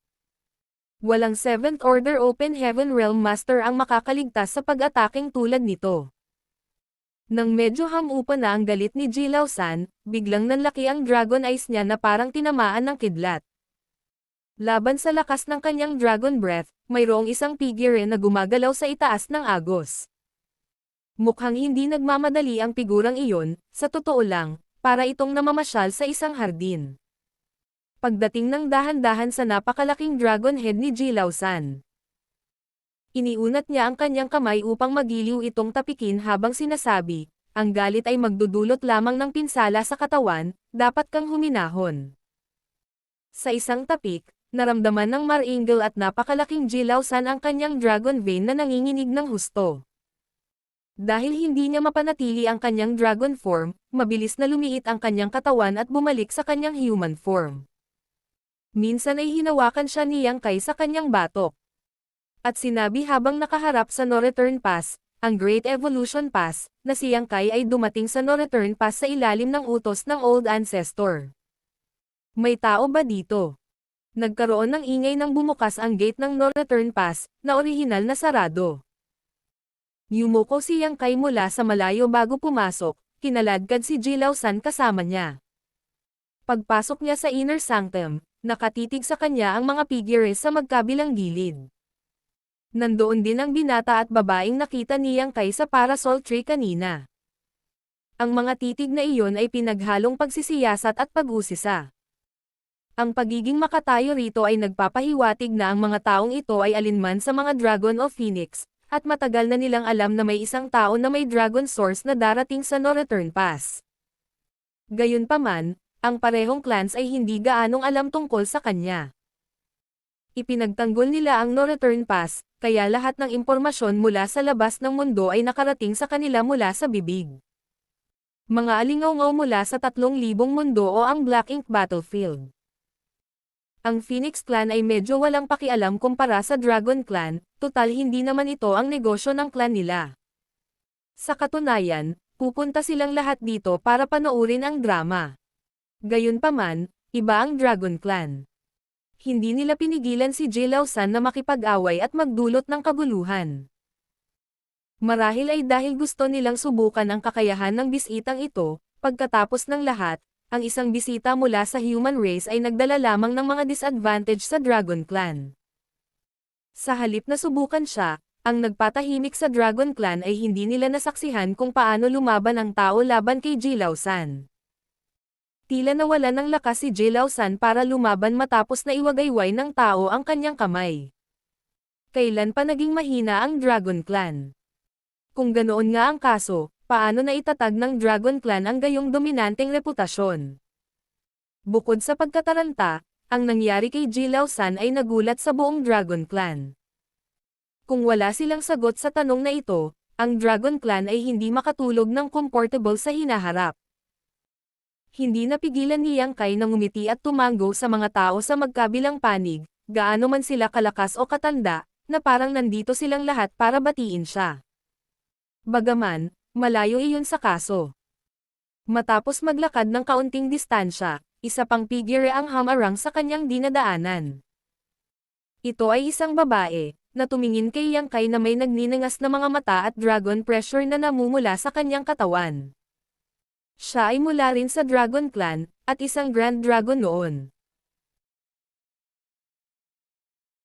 Walang 7th Order Open Heaven Realm Master ang makakaligtas sa pag-ataking tulad nito. Nang medyo hamupa na ang galit ni Jilao San, biglang nanlaki ang Dragon Eyes niya na parang tinamaan ng kidlat. Laban sa lakas ng kanyang Dragon Breath, mayroong isang figure na gumagalaw sa itaas ng agos. Mukhang hindi nagmamadali ang figurang iyon, sa totoo lang, para itong namamasyal sa isang hardin. Pagdating ng dahan-dahan sa napakalaking dragon head ni Jilao San, iniunat niya ang kanyang kamay upang magiliw itong tapikin habang sinasabi, ang galit ay magdudulot lamang ng pinsala sa katawan, dapat kang huminahon. Sa isang tapik, naramdaman ng Maringal at napakalaking Jilao San ang kanyang dragon vein na nanginginig ng husto. Dahil hindi niya mapanatili ang kanyang dragon form, mabilis na lumiit ang kanyang katawan at bumalik sa kanyang human form. Minsan ay hinawakan siya ni Yang Kai sa kanyang batok. At sinabi habang nakaharap sa No Return Pass, ang Great Evolution Pass, na si Yang Kai ay dumating sa No Return Pass sa ilalim ng utos ng Old Ancestor. May tao ba dito? Nagkaroon ng ingay nang bumukas ang gate ng No Return Pass, na orihinal na sarado. Yumuko si Yang Kai mula sa malayo bago pumasok, kinaladkad si Jilao San kasama niya. Pagpasok niya sa Inner Sanctum, nakatitig sa kanya ang mga figures sa magkabilang gilid. Nandoon din ang binata at babaeng nakita ni Yang Kai sa parasol tree kanina. Ang mga titig na iyon ay pinaghalong pagsisiyasat at pag-usisa. Ang pagiging makatayo rito ay nagpapahiwatig na ang mga taong ito ay alinman sa mga Dragon of Phoenix, at matagal na nilang alam na may isang tao na may Dragon Source na darating sa No Return Pass. Gayunpaman, ang parehong clans ay hindi gaanong alam tungkol sa kanya. Ipinagtanggol nila ang No Return Pass, kaya lahat ng impormasyon mula sa labas ng mundo ay nakarating sa kanila mula sa bibig. Mga alingaw-ngaw mula sa 3,000 mundo o ang Black Ink Battlefield. Ang Phoenix Clan ay medyo walang pakialam kumpara sa Dragon Clan, total hindi naman ito ang negosyo ng clan nila. Sa katunayan, pupunta silang lahat dito para panoorin ang drama. Gayunpaman, iba ang Dragon Clan. Hindi nila pinigilan si Jay Lausan na makipag-away at magdulot ng kaguluhan. Marahil ay dahil gusto nilang subukan ang kakayahan ng bisitang ito, pagkatapos ng lahat, ang isang bisita mula sa human race ay nagdala lamang ng mga disadvantage sa Dragon Clan. Sa halip na subukan siya, ang nagpatahimik sa Dragon Clan ay hindi nila nasaksihan kung paano lumaban ang tao laban kay Jay Lausan. Tila nawalan ng lakas si Jay Lausan para lumaban matapos na iwagayway ng tao ang kanyang kamay. Kailan pa naging mahina ang Dragon Clan? Kung ganoon nga ang kaso, paano na itatag ng Dragon Clan ang gayong dominanteng reputasyon? Bukod sa pagkataranta, ang nangyari kay Jay Lausan ay nagulat sa buong Dragon Clan. Kung wala silang sagot sa tanong na ito, ang Dragon Clan ay hindi makatulog ng comfortable sa hinaharap. Hindi napigilan ni Yang Kai na ngumiti at tumanggo sa mga tao sa magkabilang panig, gaano man sila kalakas o katanda, na parang nandito silang lahat para batiin siya. Bagaman, malayo iyon sa kaso. Matapos maglakad ng kaunting distansya, isa pang figure ang hamarang sa kanyang dinadaanan. Ito ay isang babae, na tumingin kay Yang Kai na may nagninangas na mga mata at dragon pressure na namumula sa kanyang katawan. Siya ay mula rin sa Dragon Clan, at isang Grand Dragon noon.